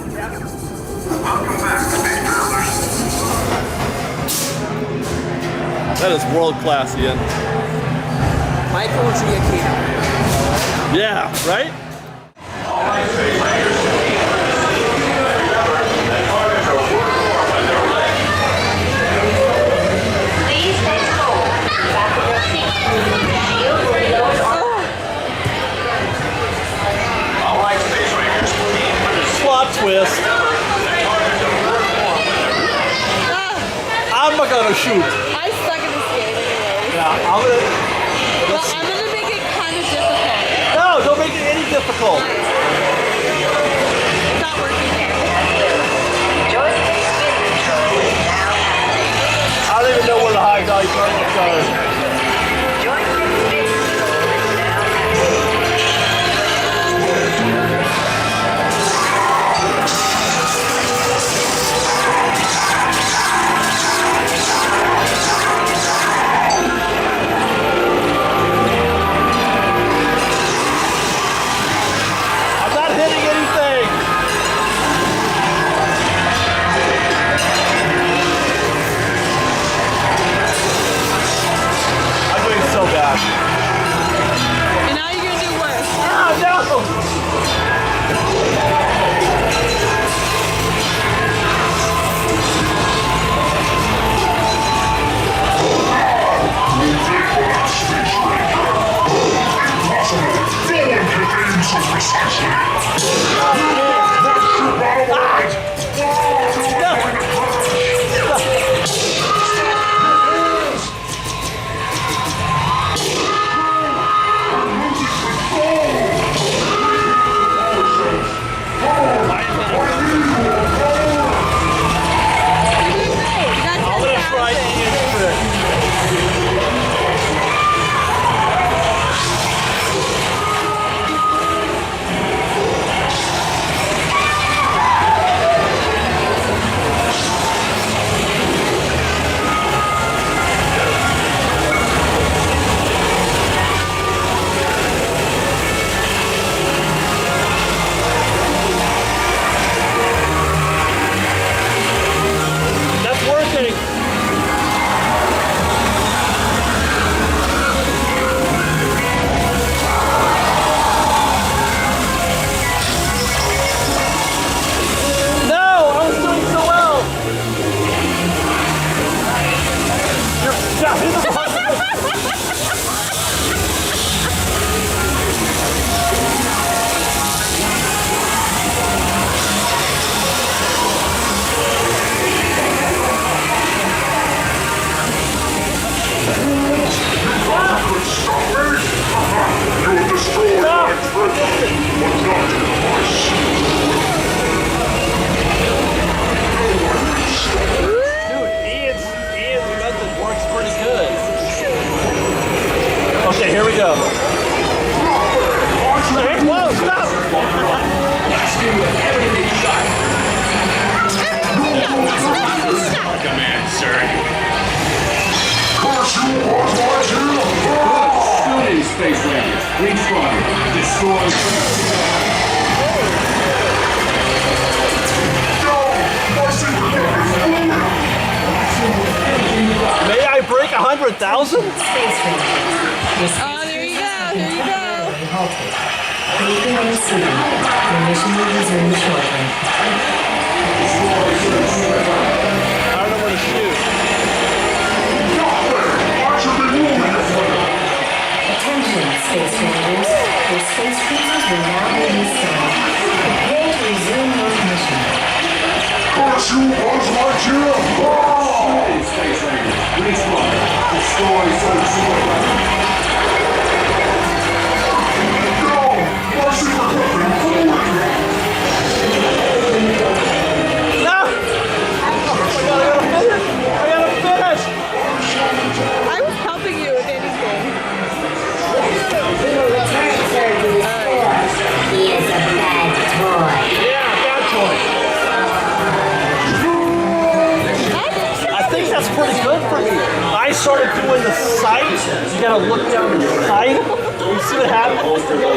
That is world class, Ian. Michael Giacchino. Yeah, right? Please stay cool. Back in your seat. Shields will be lowered on. All right, Space Rangers. Slot twist. I'm not gonna shoot. I suck at this game anyway. Yeah, I'm gonna. Well, I'm gonna make it kind of difficult. No, don't make it any difficult. It's not working here. I don't even know where the high value particles are. And now you're gonna do worse. Oh no! May I break 100,000? Oh, there you go. Here you go. Please remain seated. Your mission will resume shortly. I don't know where to shoot. Attention, Space Rangers. Your space cruisers will now be restarted. Prepare to resume your mission. Space Rangers, which one? Destroy Circus. I was helping you with anything. He is a bad toy. Yeah, bad toy. I think that's pretty good for me. I started doing the sight. You gotta look down the sight. You see what happens?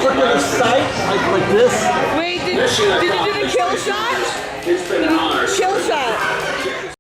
Look at the sight, like this. Wait, did you do the kill shot? It's been an honor. Kill shot.